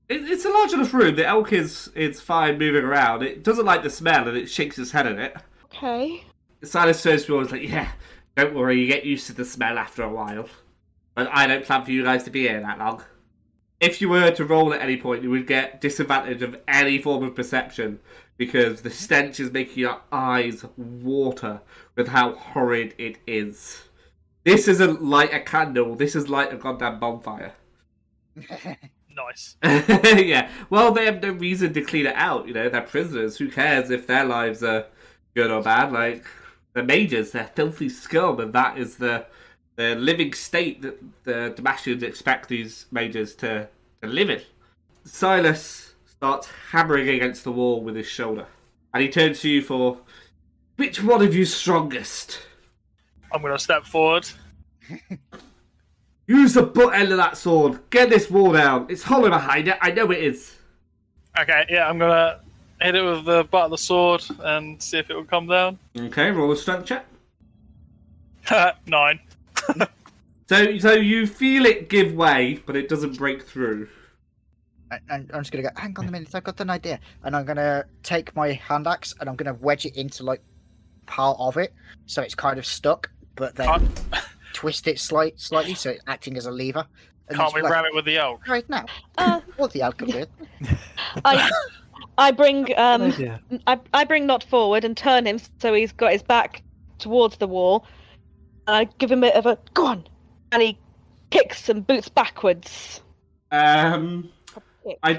It's a large enough room. The elk is fine moving around. It doesn't like the smell and it shakes its head at it. Okay. Silas turns to you and is like, yeah, don't worry, you get used to the smell after a while. But I don't plan for you guys to be here that long. If you were to roll at any point, you would get disadvantage of any form of perception because the stench is making your eyes water with how horrid it is. This isn't light a candle, this is light a goddamn bonfire. Nice. Yeah, well, they have no reason to clean it out, they're prisoners. Who cares if their lives are good or bad? Like, the mages, they're filthy scum, and that is the living state that the Damascus expect these mages to live in. Silas starts hammering against the wall with his shoulder, and he turns to you for, which one of you's strongest? I'm going to step forward. Use the butt end of that sword. Get this wall down. It's hollow behind it. I know it is. Okay, yeah, I'm going to hit it with the butt of the sword and see if it will come down. Okay, roll a strength check. 9. So you feel it give way, but it doesn't break through. And I'm just going to go, hang on a minute, I've got an idea. And I'm going to take my hand axe and I'm going to wedge it into, part of it. So it's kind of stuck, but then twist it slightly so it's acting as a lever. And Can't we ram it with the elk? Right now. What the elk will do. I bring I bring Not forward and turn him so he's got his back towards the wall. I give him a bit of a go on, and he kicks and boots backwards. I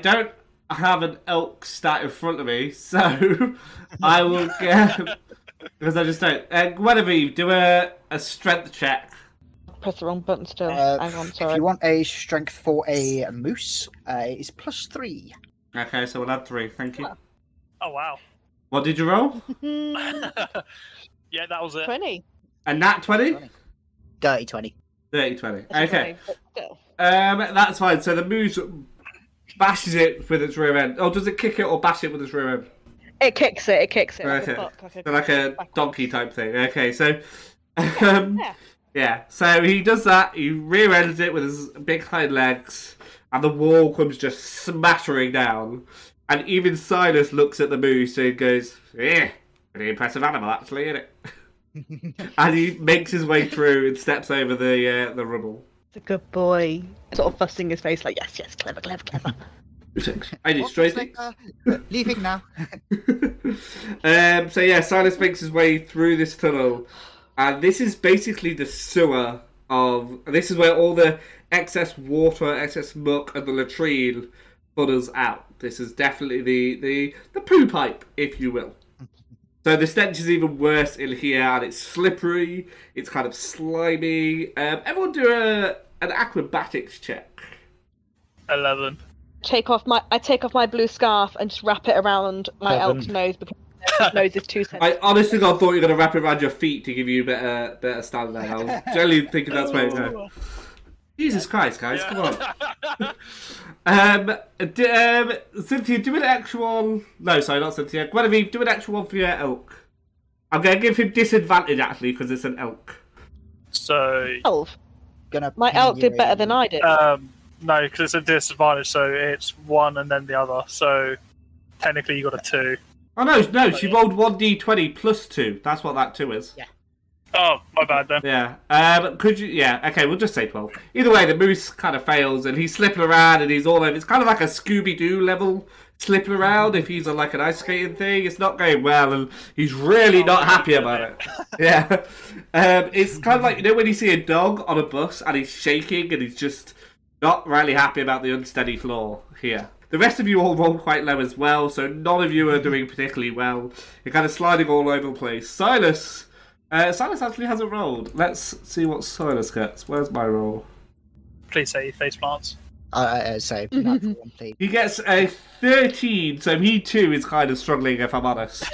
don't have an elk stat in front of me, so I will get because I just don't. Guinevere, do a strength check. Press the wrong button still. Hang on, sorry. If you want a strength for a moose, it is +3. Okay, so we'll add 3. Thank you. Oh, wow. What did you roll? Yeah, that was it. 20. A nat 20? Dirty 20. 30, 20. That's Okay. 20, but still. That's fine. So the moose bashes it with its rear end. Oh, does it kick it or bash it with its rear end? It kicks it. Okay. So like a donkey type thing. Okay, so Yeah. yeah. So he does that. He rear ends it with his big hind legs, and the wall comes just smattering down. And even Silas looks at the moose and goes, "Yeah, pretty impressive animal, actually, isn't it?" And he makes his way through and steps over the rubble. It's a good boy. Sort of fussing his face like, yes, clever. I destroyed it. Leaving now. So yeah, Silas makes his way through this tunnel, and this is basically the sewer of. This is where all the excess water, excess muck, and the latrine funnels out. This is definitely the poo pipe, if you will. So the stench is even worse in here, and it's slippery. It's kind of slimy. Everyone do an acrobatics check. 11. I take off my blue scarf and just wrap it around my 7. elk's nose because his nose is too sensitive. I honestly thought you were going to wrap it around your feet to give you better stand there. I was generally thinking that's where it's going. Jesus Christ, guys, come on. Cynthia, do an actual... No, sorry, not Cynthia. Guinevere, do an actual one for your elk. I'm going to give him disadvantage, actually, because it's an elk. So, 12. Gonna My ping elk you did better a- than I did. no, because it's a disadvantage, so it's one and then the other. So, technically, you got a 2. Oh no, she rolled 1d20 plus 2. That's what that 2 is. Oh, my bad then. Yeah. Could you? Yeah. Okay, we'll just say 12. Either way, the moose kind of fails, and he's slipping around, and he's all over. It's kind of like a Scooby-Doo level slipping around. If he's on like an ice skating thing, it's not going well, and he's really not happy about it. Yeah. It's kind of like, you know, when you see a dog on a bus and he's shaking, and he's just not really happy about the unsteady floor here. The rest of you all rolled quite low as well, so none of you are doing particularly well. You're kind of sliding all over the place. Silas actually hasn't rolled. Let's see what Silas gets. Where's my roll? Please say face plants. So natural one, please. He gets a 13, so he too is kind of struggling, if I'm honest.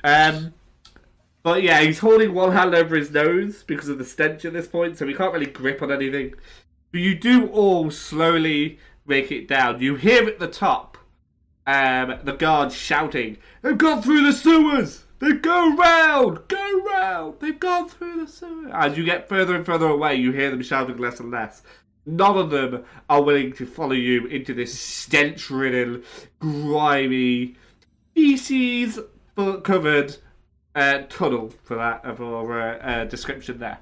But yeah, he's holding one hand over his nose because of the stench at this point, so he can't really grip on anything. But you do all slowly make it down. You hear at the top the guards shouting, "They've gone through the sewers! They go round! Go round! They've gone through the sewers!" As you get further and further away, you hear them shouting less and less. None of them are willing to follow you into this stench-ridden, grimy, feces-covered tunnel, for description there.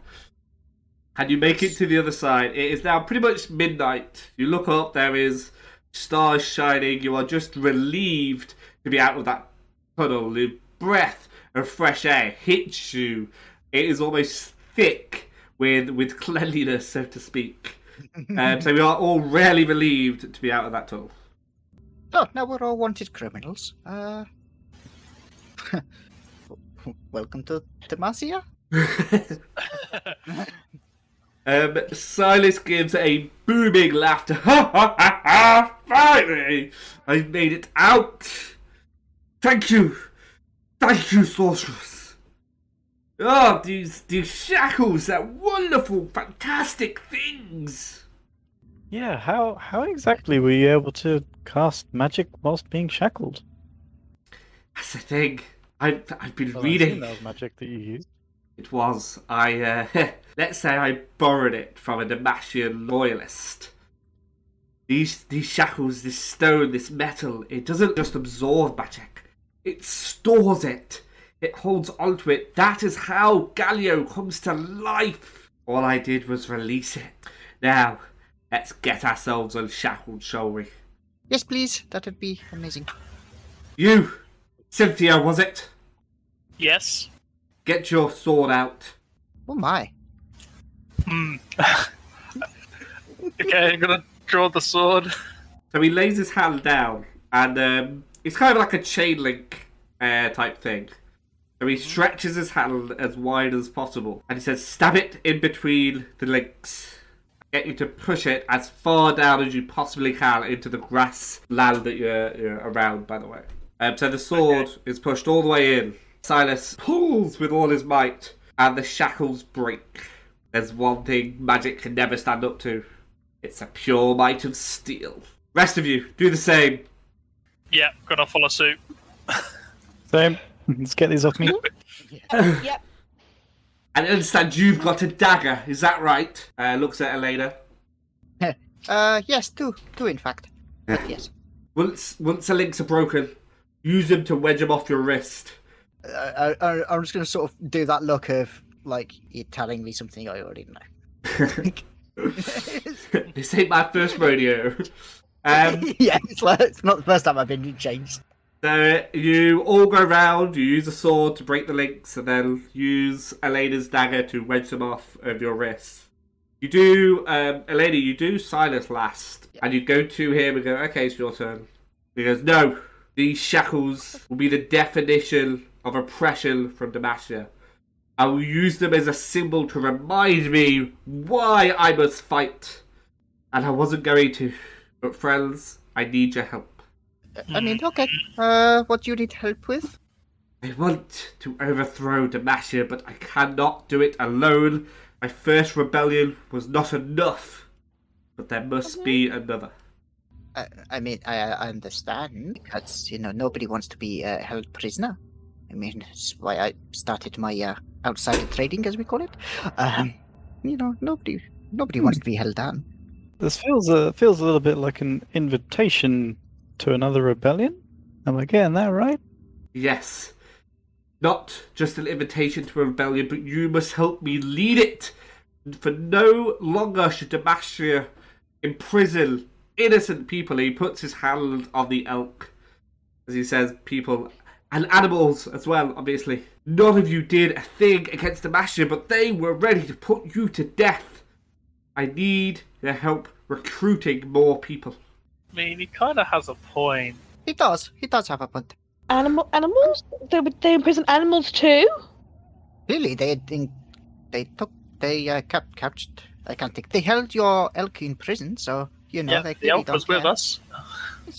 And you make it to the other side. It is now pretty much midnight. You look up, there is stars shining. You are just relieved to be out of that tunnel. The breath of fresh air hits you. It is almost thick with cleanliness, so to speak. So we are all really relieved to be out of that tunnel. Oh, now we're all wanted criminals. Welcome to Demacia. Silas gives a booming laughter. Ha ha ha ha! Finally! I've made it out! Thank you! Thank you, sorceress! Oh, these shackles, they're wonderful, fantastic things! Yeah, how exactly were you able to cast magic whilst being shackled? That's the thing. I've been Well, I reading. assume that was magic that you used. It was. Let's say I borrowed it from a Demacian loyalist. These shackles, this stone, this metal, it doesn't just absorb magic. It stores it. It holds onto it. That is how Galio comes to life. All I did was release it. Now, let's get ourselves unshackled, shall we? Yes, please. That would be amazing. You, Cynthia, was it? Yes. Get your sword out. Oh my. Okay, I'm gonna draw the sword. So he lays his hand down, and it's kind of like a chain link type thing. So he stretches his hand as wide as possible, and he says, "Stab it in between the links. Get you to push it as far down as you possibly can into the grass land that you're around." By the way, so the sword is pushed all the way in. Silas pulls with all his might, and the shackles break. There's one thing magic can never stand up to. It's a pure might of steel. Rest of you, do the same. Yeah, gonna follow suit. Same. Let's get these off me. Yep. And I understand you've got a dagger, is that right? Looks at Elena. Yes, two in fact. But yes. Once the links are broken, use them to wedge them off your wrist. I'm just going to sort of do that look of, like, you're telling me something I already know. This ain't my first rodeo. Yeah, it's not the first time I've been changed. So you all go round, you use a sword to break the links, and then use Elena's dagger to wedge them off of your wrists. You do, Elena, you do Silas last, and you go to him and go, "Okay, it's your turn." He goes, "No, these shackles will be the definition of oppression from Demacia. I will use them as a symbol to remind me why I must fight. And I wasn't going to. But friends, I need your help. I mean, okay. What do you need help with? I want to overthrow Demacia, but I cannot do it alone. My first rebellion was not enough. But there must be another." I mean, I understand, because, nobody wants to be held prisoner. I mean, that's why I started my outsider trading, as we call it. nobody wants to be held down. This feels a little bit like an invitation to another rebellion. Am I getting that right? Yes. Not just an invitation to a rebellion, but you must help me lead it. For no longer should Demacia imprison innocent people. He puts his hand on the elk, as he says, people and animals as well, obviously. None of you did a thing against Demacia, but they were ready to put you to death. I need your help recruiting more people. I mean, he kind of has a point. He does have a point. Animals? They imprison animals too? Really, captured. I can't think. They held your elk in prison, so Yeah, they the clearly elk don't was with care. us.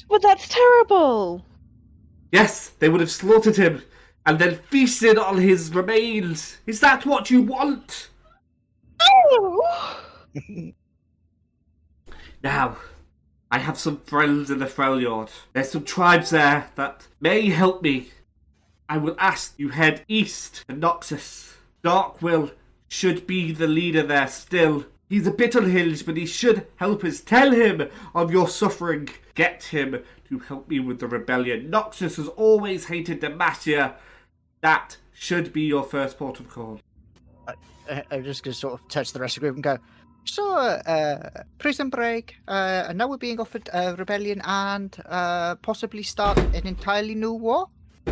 Well, that's terrible. Yes, they would have slaughtered him and then feasted on his remains. Is that what you want? Oh. Now, I have some friends in the Freljord. There's some tribes there that may help me. I will ask you head east to Noxus. Darkwill should be the leader there still. He's a bit unhinged, but he should help us. Tell him of your suffering. Get him to help me with the rebellion. Noxus has always hated Demacia. That should be your first port of call. I'm just going to sort of touch the rest of the group and go, so, prison break, and now we're being offered a rebellion and possibly start an entirely new war?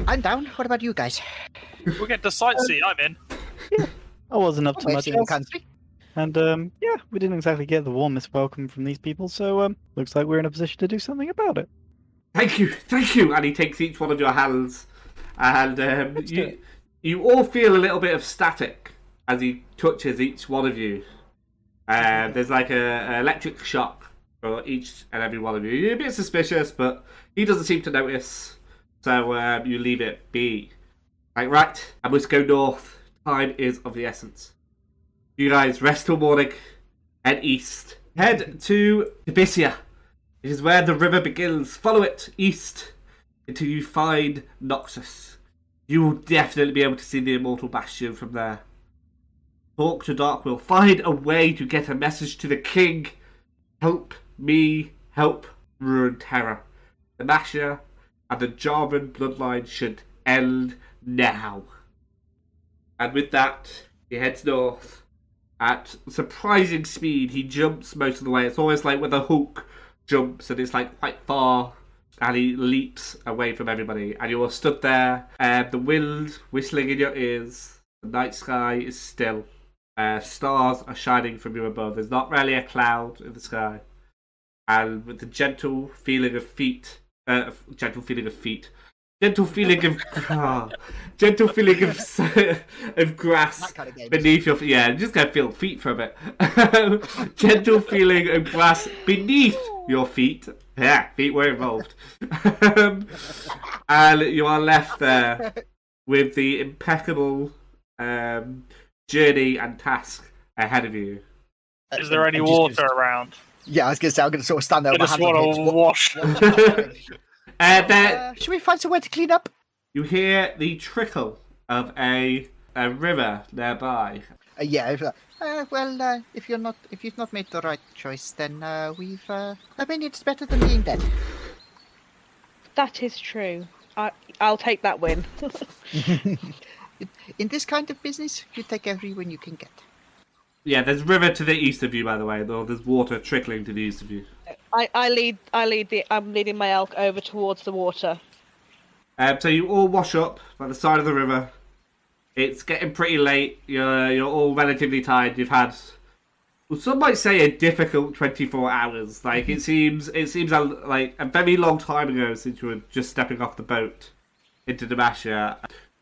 I'm down. What about you guys? We'll get to sightsee. I'm in. I wasn't up to I've much seen the else. country. And yeah, we didn't exactly get the warmest welcome from these people, so looks like we're in a position to do something about it. Thank you. And he takes each one of your hands, and you all feel a little bit of static as he touches each one of you. There's like a electric shock for each and every one of you. You're a bit suspicious, but he doesn't seem to notice, so you leave it be. Like, right, I must go north. Time is of the essence. You guys rest till morning, head east. Head to Demacia. It is where the river begins. Follow it east until you find Noxus. You will definitely be able to see the Immortal Bastion from there. Talk to Darkwill. Find a way to get a message to the king. Help me help Runeterra. Demacia and the Jarvan bloodline should end now. And with that, he heads north. At surprising speed, he jumps most of the way. It's almost like when the Hulk jumps and it's like quite far, and he leaps away from everybody. And you're stood there, the wind whistling in your ears. The night sky is still. Stars are shining from you above. There's not really a cloud in the sky. And with the gentle feeling of gentle feeling of grass That kind of game. beneath your feet. Yeah, just gonna feel feet for a bit. Gentle feeling of grass beneath your feet. Yeah, feet were involved. And you are left there with the impeccable journey and task ahead of you. Is there any I'm just water around? Yeah, I was going to say, I'm going to sort of stand there I with my just hands on want hips. to wash. There, Should we find somewhere to clean up? you hear the trickle of a river nearby. Yeah. If you've not made the right choice, then I mean, it's better than being dead. That is true. I'll take that win. In this kind of business, you take every win you can get. Yeah, there's a river to the east of you, by the way. Though there's water trickling to the east of you. I'm leading my elk over towards the water. So you all wash up by the side of the river. It's getting pretty late. You're all relatively tired. You've had, well, some might say, a difficult 24 hours. Like it seems like a very long time ago since you were just stepping off the boat into Demacia.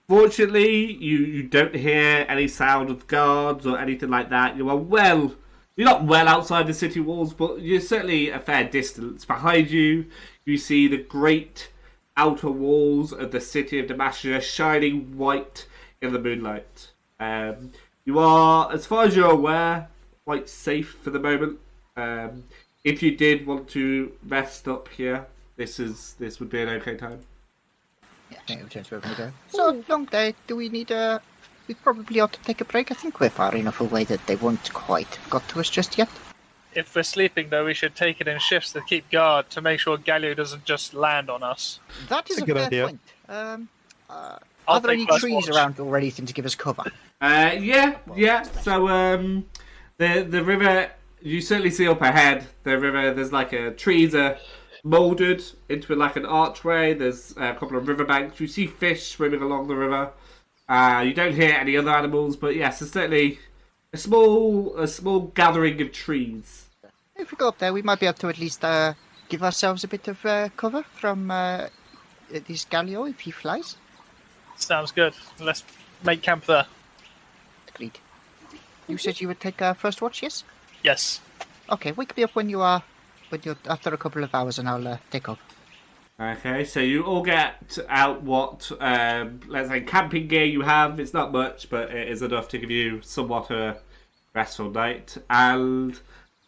Fortunately, you don't hear any sound of guards or anything like that. You're not well outside the city walls, but you're certainly a fair distance. Behind you, you see the great outer walls of the city of Demacia shining white in the moonlight. You are, as far as you're aware, quite safe for the moment. If you did want to rest up here, this would be an okay time. Yeah, I think it returns to where we go. So, long day. Do we need we probably ought to take a break. I think we're far enough away that they won't quite have got to us just yet. If we're sleeping, though, we should take it in shifts to keep guard to make sure Galio doesn't just land on us. That is That's a a good fair idea. point. I'll Are there take any first trees watch. around or anything to give us cover? Yeah. So the river, you certainly see up ahead. The river, there's like trees are moulded into like an archway. There's a couple of riverbanks. You see fish swimming along the river. You don't hear any other animals, but yes, there's certainly a small gathering of trees. If we go up there, we might be able to at least give ourselves a bit of cover from this Galio if he flies. Sounds good. Let's make camp there. Agreed. You said you would take first watch, yes? Yes. Okay, wake me up when you're after a couple of hours, and I'll take off. Okay, so you all get out what, let's say, camping gear you have. It's not much, but it is enough to give you somewhat a restful night. And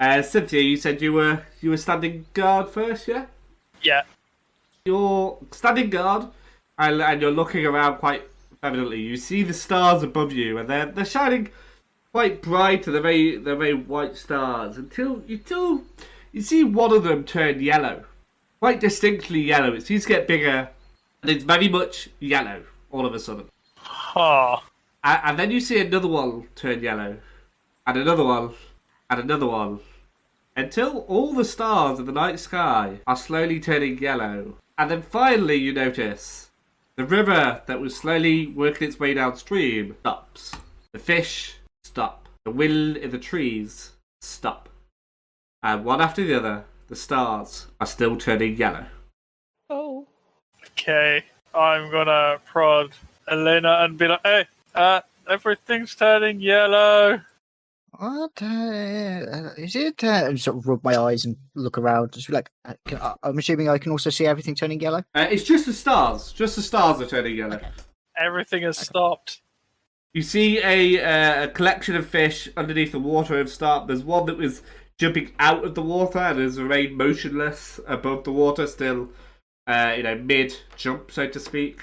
Cynthia, you said you were standing guard first, yeah? Yeah. You're standing guard, and you're looking around quite evidently. You see the stars above you, and they're shining quite bright, and they're very white stars. Until you see one of them turn yellow. Quite distinctly yellow. It seems to get bigger, and it's very much yellow all of a sudden. Oh. And then you see another one turn yellow, and another one, and another one, until all the stars in the night sky are slowly turning yellow. And then finally you notice the river that was slowly working its way downstream stops. The fish stop. The wind in the trees stop. And one after the other, the stars are still turning yellow. Oh. Okay. I'm gonna prod Elena and be like, hey, everything's turning yellow. What is it? And sort of rub my eyes and look around. Just be like, I'm assuming I can also see everything turning yellow. It's just the stars. Just the stars are turning yellow. Okay. Everything has stopped. You see a collection of fish underneath the water have stopped. There's one that was jumping out of the water and has remained motionless above the water, still, mid jump, so to speak.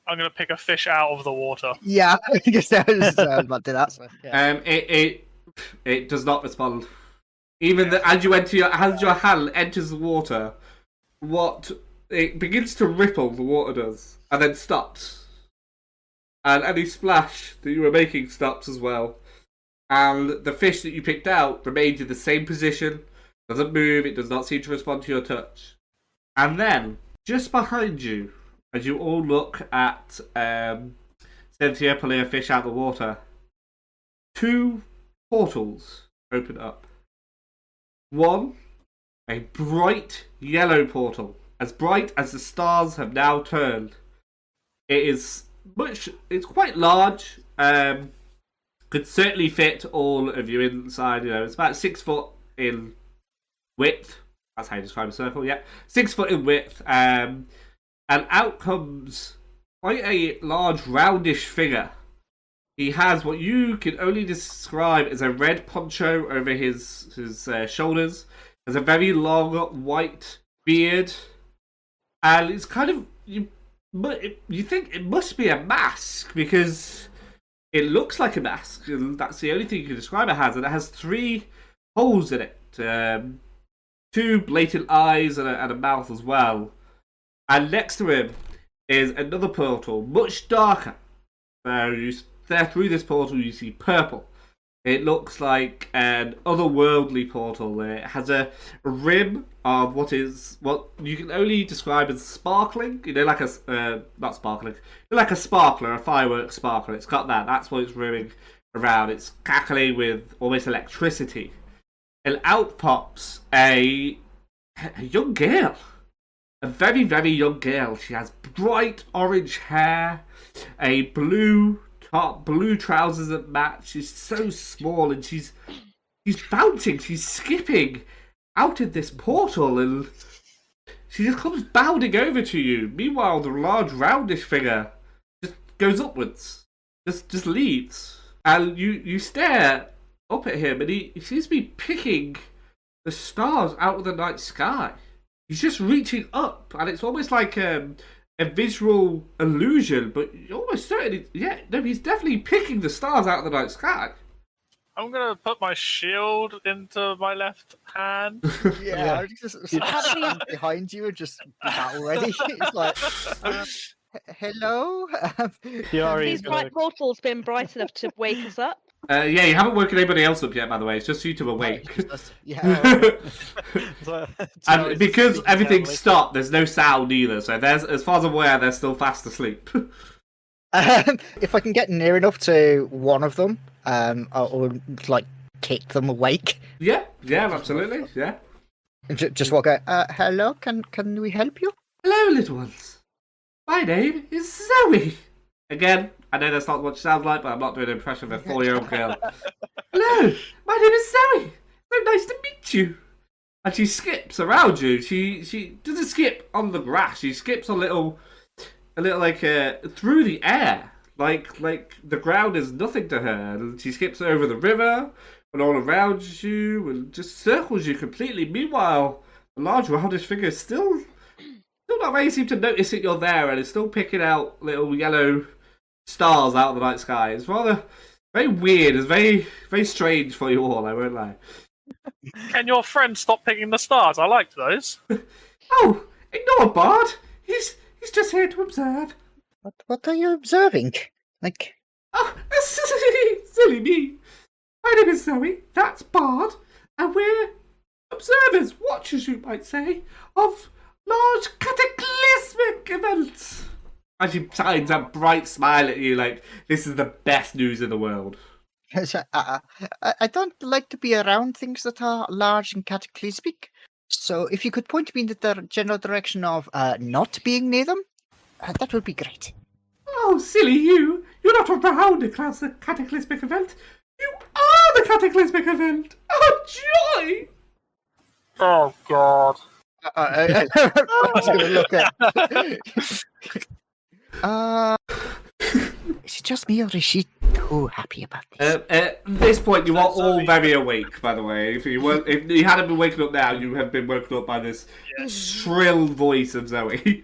I'm gonna pick a fish out of the water. Yeah, I guess I was about to do that. So, yeah. It does not respond. Even as your hand enters the water, it begins to ripple. The water does, and then stops. And any splash that you were making stops as well. And the fish that you picked out remains in the same position, doesn't move, it does not seem to respond to your touch. And then, just behind you, as you all look at Cynthia pulling a fish out of the water, two portals open up. One, a bright yellow portal, as bright as the stars have now turned. It's quite large, could certainly fit all of you inside. It's about 6 foot in width. That's how you describe a circle, yeah. 6 foot in width, and out comes quite a large roundish figure. He has what you can only describe as a red poncho over his shoulders. Has a very long white beard, and it's kind of you think it must be a mask because it looks like a mask. And that's the only thing you can describe it as, and it has 3 holes in it, 2 blatant eyes and a mouth as well. And next to him is another portal, much darker. Through this portal you see purple. It looks like an otherworldly portal. It has a rim of what you can only describe as sparkling. Like not sparkling. Like a sparkler, a fireworks sparkler. It's got that. That's what it's rimming around. It's cackling with almost electricity. And out pops a young girl. A very, very young girl. She has bright orange hair, a blue top, blue trousers that match. She's so small and she's bouncing, she's skipping out of this portal, and she just comes bounding over to you. Meanwhile, the large roundish figure just goes upwards, just leaves, and you stare up at him, and he seems to be picking the stars out of the night sky. He's just reaching up, and it's almost like a visual illusion, but you're almost certainly, yeah, no, he's definitely picking the stars out of the night sky. I'm gonna put my shield into my left hand. Yeah, just stand behind you and just be battle ready. It's like, hello. Tiari These is gonna, bright portals been bright enough to wake us up. Yeah, you haven't woken anybody else up yet, by the way. It's just you to awake. Yeah. And because everything's stopped, there's no sound either. So there's, as far as I'm aware, they're still fast asleep. If I can get near enough to one of them, or like kick them awake. Yeah, absolutely, yeah. Just walk out. Hello, can we help you? Hello, little ones. My name is Zoe. Again, I know that's not what she sounds like, but I'm not doing an impression of a 4-year-old girl. Hello, my name is Zoe. So nice to meet you. And she skips around you. She doesn't skip on the grass. She skips a little like through the air. Like the ground is nothing to her. And she skips over the river and all around you and just circles you completely. Meanwhile, the large roundish figure is still not really seem to notice that you're there, and it's still picking out little yellow stars out of the night sky. It's rather very weird. It's very, very strange for you all, I won't lie. Can your friend stop picking the stars? I liked those. Oh, ignore Bard. He's just here to observe. What are you observing? Like, Oh, silly me. My name is Zoe. That's Bard, and we're observers, watchers, you might say, of large cataclysmic events. And she shines a bright smile at you like this is the best news in the world. I don't like to be around things that are large and cataclysmic. So if you could point me in the general direction of not being near them, that would be great. Oh, silly you. You're not around a cataclysmic event. You are the cataclysmic event. Oh, joy! Oh, God. I was going to look at... is it just me, or is she too happy about this? At this point, you are all very awake, by the way. If you hadn't been waking up now, you have been woken up by this shrill voice of Zoe.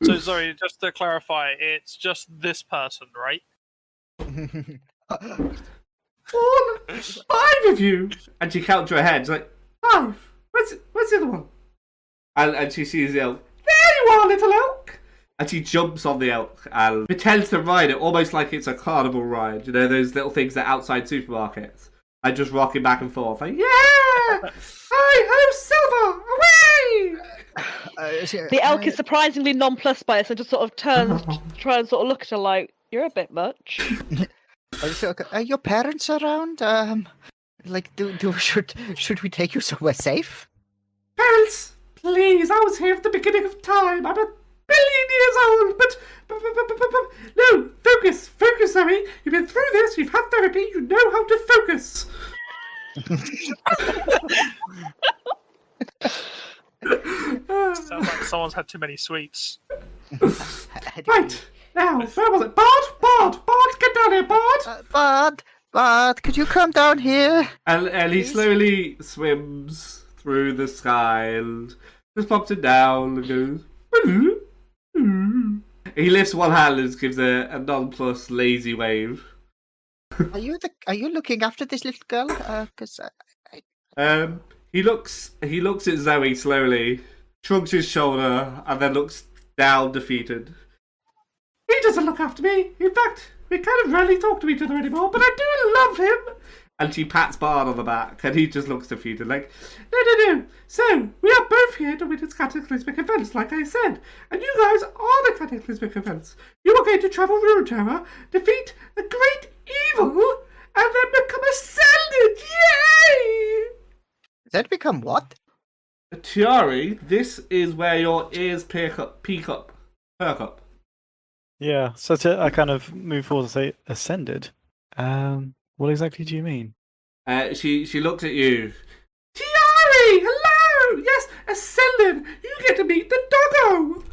So, sorry, just to clarify, it's just this person, right? All 5 of you! And she counts her head. She's like, 5. Where's the other one? And she sees the elk. There you are, little elk! And she jumps on the elk and pretends to ride it almost like it's a carnival ride. You know, those little things that are outside supermarkets. And just rocking back and forth. Like, yeah! Hi, Silver! Away! The elk is surprisingly nonplussed by this and just sort of turns to try and sort of look at her like, you're a bit much. Are your parents around? Like, should we take you somewhere safe? Parents, please, I was here at the beginning of time. I'm 1 billion years old, but no, focus, Zoe. You've been through this, you've had therapy, you know how to focus. Sounds like someone's had too many sweets. Right, now, where was it? Bard, get down here, Bard. Bard, could you come down here? And he slowly swims through the sky and just pops it down and goes. He lifts one hand and gives a nonplussed lazy wave. Are you looking after this little girl? Because he looks at Zoe slowly, shrugs his shoulder, and then looks down defeated. He doesn't look after me. In fact, we kind of rarely talk to each other anymore, but I do love him. And she pats Bard on the back, and he just looks defeated, like, no. So, we are both here to witness cataclysmic events, like I said. And you guys are the cataclysmic events. You are going to travel Runeterra, defeat the great evil, and then become ascended. Yay! That become what? Tiari, this is where your ears perk up. Yeah, so I kind of move forward and say, ascended? What exactly do you mean? She looks at you. Tiari, hello! Yes, ascended! You get to meet the doggo!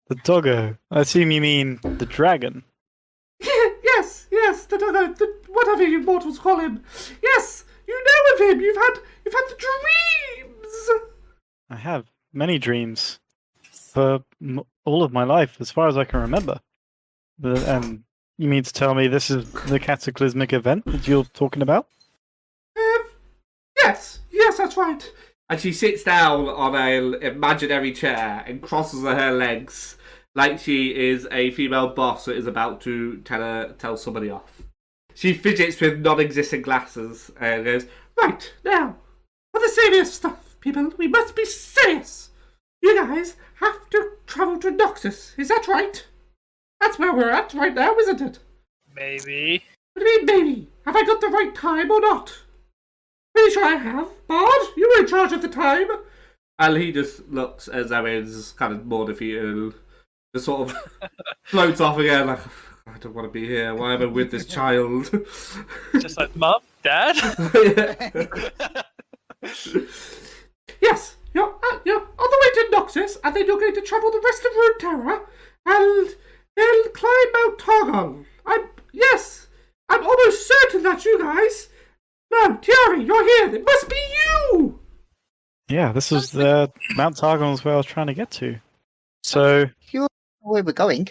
The doggo? I assume you mean the dragon? Yes, the doggo, whatever you mortals call him. Yes, you know of him, you've had the dreams! I have many dreams. for all of my life, as far as I can remember. And you mean to tell me this is the cataclysmic event that you're talking about? Yes, that's right. And she sits down on an imaginary chair and crosses her legs like she is a female boss that is about to tell somebody off. She fidgets with non-existent glasses and goes, "Right, now, for the serious stuff, people, we must be serious. You guys have to travel to Noxus, is that right? That's where we're at right now, isn't it?" Maybe. What do you mean, maybe? Have I got the right time or not? Pretty sure I have. Bard, you were in charge at the time. And he just looks as though he's kind of more defeated. Just sort of floats off again, like, I don't want to be here. Why am I with this child? Just like, Mum, Dad? Yes, you're on the way to Noxus, and then you're going to travel the rest of Runeterra, and then climb Mount Targon. I'm almost certain that's you guys. No, Tiari, you're here. It must be you. Yeah, this is the Mount Targon's where I was trying to get to. So, You're where we're going.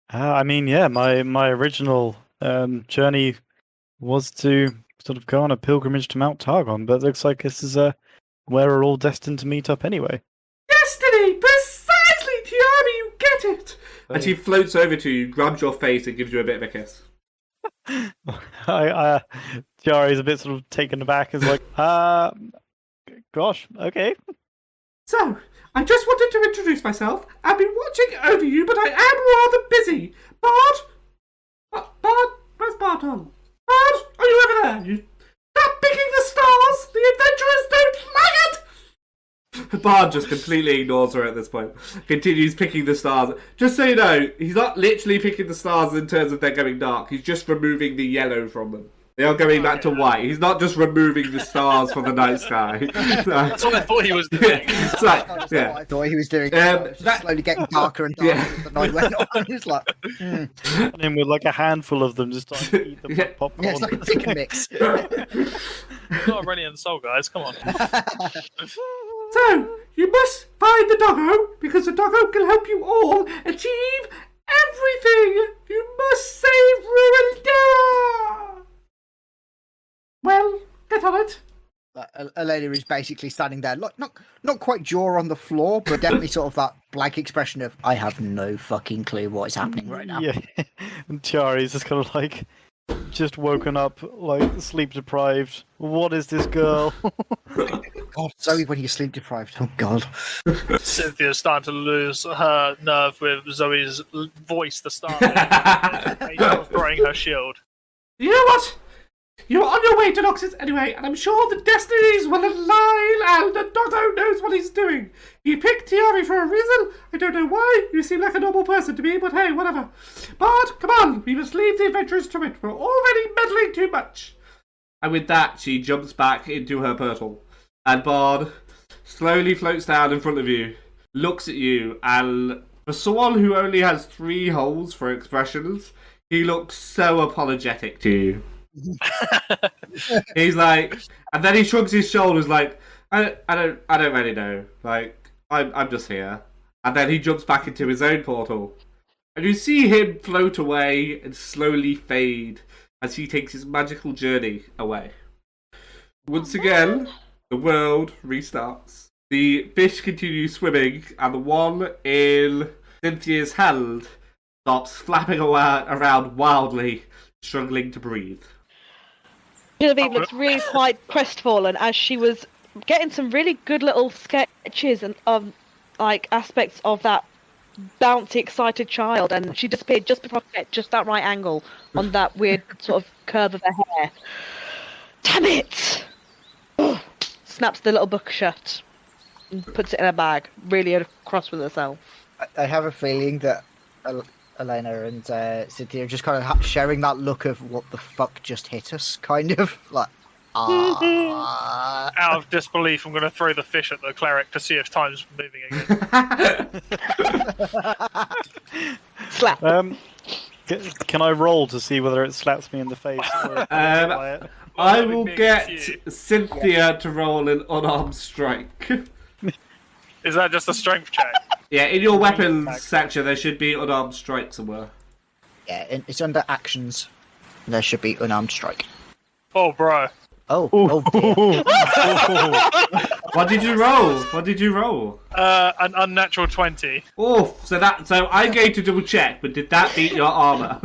I mean, yeah, my original journey was to sort of go on a pilgrimage to Mount Targon, but it looks like this is where we're all destined to meet up anyway. Destiny, precisely, Tiari, you get it. And she floats over to you, grabs your face, and gives you a bit of a kiss. Tiari's a bit sort of taken aback, is like, gosh, okay. So, I just wanted to introduce myself. I've been watching over you, but I am rather busy. Bard? Bard? Where's Bard on? Bard? Are you over there? You stop picking the stars! The adventurers don't flag it! Bard just completely ignores her at this point. Continues picking the stars. Just so you know, he's not literally picking the stars in terms of they're going dark. He's just removing the yellow from them. They are going back to white. He's not just removing the stars from the night sky. That's what I thought he was doing. It's like, That's yeah. what I thought he was doing. That- Slowly getting darker and darker as the night went on. It's like, And then with like a handful of them, just trying to eat them Yeah. like popcorn. yeah, it's like a chicken mix. Not a Radiant Soul, guys. Come on. So, you must find the doggo, because the doggo can help you all achieve everything! You must save Ruinterra! Well, get on it. Elena is basically standing there, like not quite jaw on the floor, but definitely sort of that blank expression of I have no fucking clue what is happening right now. Yeah, and Tiari's just kind of like, just woken up, like sleep deprived. What is this girl? God, Zoe, when you're sleep deprived. Oh God. Cynthia's starting to lose her nerve with Zoe's voice to start with. Throwing her shield. You know what? You're on your way to Noxus anyway, and I'm sure the destinies will align, and the doggo knows what he's doing. You picked Tiari for a reason. I don't know why. You seem like a normal person to me, but hey, whatever. Bard, come on. We must leave the adventurers to it. We're already meddling too much. And with that, she jumps back into her portal. And Bard slowly floats down in front of you, looks at you, and for someone who only has 3 holes for expressions, he looks so apologetic to you. He's like, and then he shrugs his shoulders like, I don't really know. Like, I'm just here. And then he jumps back into his own portal. And you see him float away and slowly fade as he takes his magical journey away. Once again, the world restarts. The fish continue swimming, and the one in Cynthia's hand stops flapping around wildly, struggling to breathe. Genevieve looks really quite crestfallen as she was getting some really good little sketches and like aspects of that bouncy, excited child, and she disappeared just before I get just that right angle on that weird sort of curve of her hair. Damn it! Snaps the little book shut and puts it in her bag, really cross with herself. I have a feeling that Elena and Cynthia are just kind of sharing that look of what the fuck just hit us, kind of like. Out of disbelief, I'm going to throw the fish at the cleric to see if time's moving again. Slap. Can I roll to see whether it slaps me in the face? Or I will get Cynthia to roll an unarmed strike. Is that just a strength check? Yeah, in your weapons attack. section, there should be unarmed strike somewhere. Yeah, it's under actions. There should be unarmed strike. Oh, bro. Oh, oh dear. What did you roll? What did you roll? An unnatural 20. Oh, so I'm going to double check, but did that beat your armor?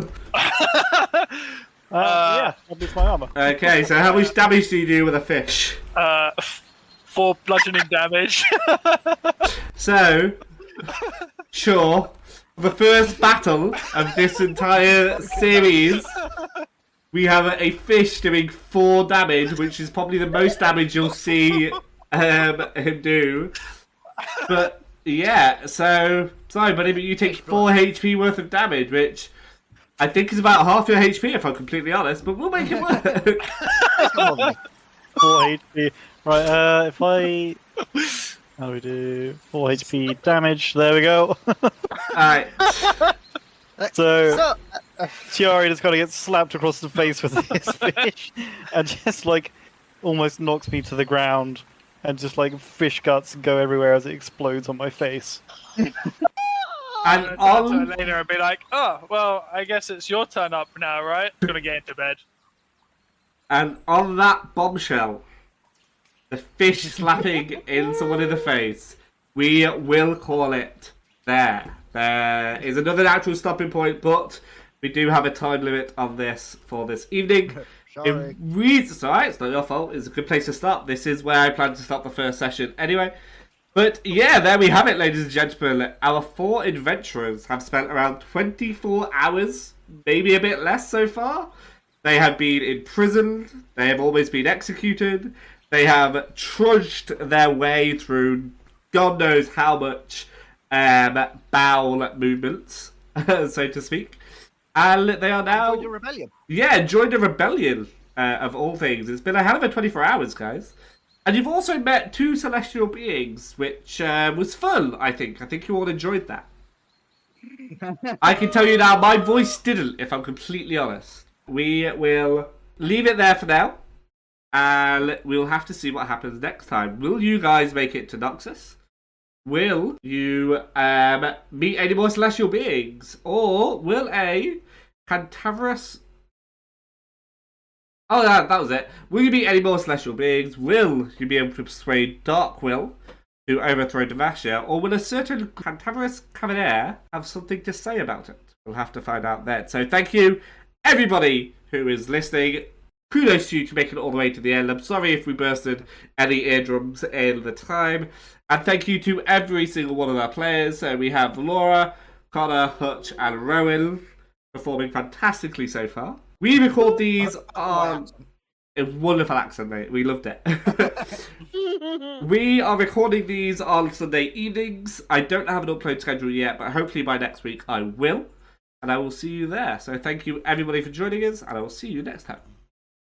Yeah, that beats my armor. Okay, so how much damage do you do with a fish? 4 bludgeoning damage. So, sure, the first battle of this entire series, we have a fish doing 4 damage, which is probably the most damage you'll see him do. But yeah, so sorry, buddy, but you take 4 HP worth of damage, which I think is about half your HP, if I'm completely honest. But we'll make it work. Come on, 4 HP. Right, if I... How do we do? 4 HP damage, there we go. Alright. So, Tiari just kind of gets slapped across the face with this fish, and just like almost knocks me to the ground, and just like fish guts go everywhere as it explodes on my face. And I'm gonna turn to Elena and be like, oh, well, I guess it's your turn up now, right? I'm gonna get into bed. And on that bombshell, the fish slapping in someone in the face, we will call it there. There is another natural stopping point, but we do have a time limit on this for this evening. Sorry. It's alright, it's not your fault. It's a good place to start. This is where I plan to start the first session anyway. But yeah, there we have it, ladies and gentlemen. Our 4 adventurers have spent around 24 hours, maybe a bit less so far. They have been imprisoned. They have almost been executed. They have trudged their way through God knows how much bowel movements, so to speak. And they are now... Join your rebellion. Yeah, joined a rebellion, of all things. It's been a hell of a 24 hours, guys. And you've also met 2 celestial beings, which was fun, I think. I think you all enjoyed that. I can tell you now, my voice didn't, if I'm completely honest. We will leave it there for now, and we'll have to see what happens next time. Will you guys make it to Noxus? Will you meet any more celestial beings? Or will a Cantaverous... Oh, that was it. Will you meet any more celestial beings? Will you be able to persuade Darkwill to overthrow Devassia? Or will a certain Cantaverous Cavalier have something to say about it? We'll have to find out then. So thank you, everybody who is listening. Kudos to you to making it all the way to the end. I'm sorry if we bursted any eardrums in the time. And thank you to every single one of our players. So we have Laura, Connor, Hutch, and Rowan performing fantastically so far. We record these on a wonderful accent, mate. We loved it. We are recording these on Sunday evenings. I don't have an upload schedule yet, but hopefully by next week I will. And I will see you there. So thank you everybody for joining us, and I will see you next time.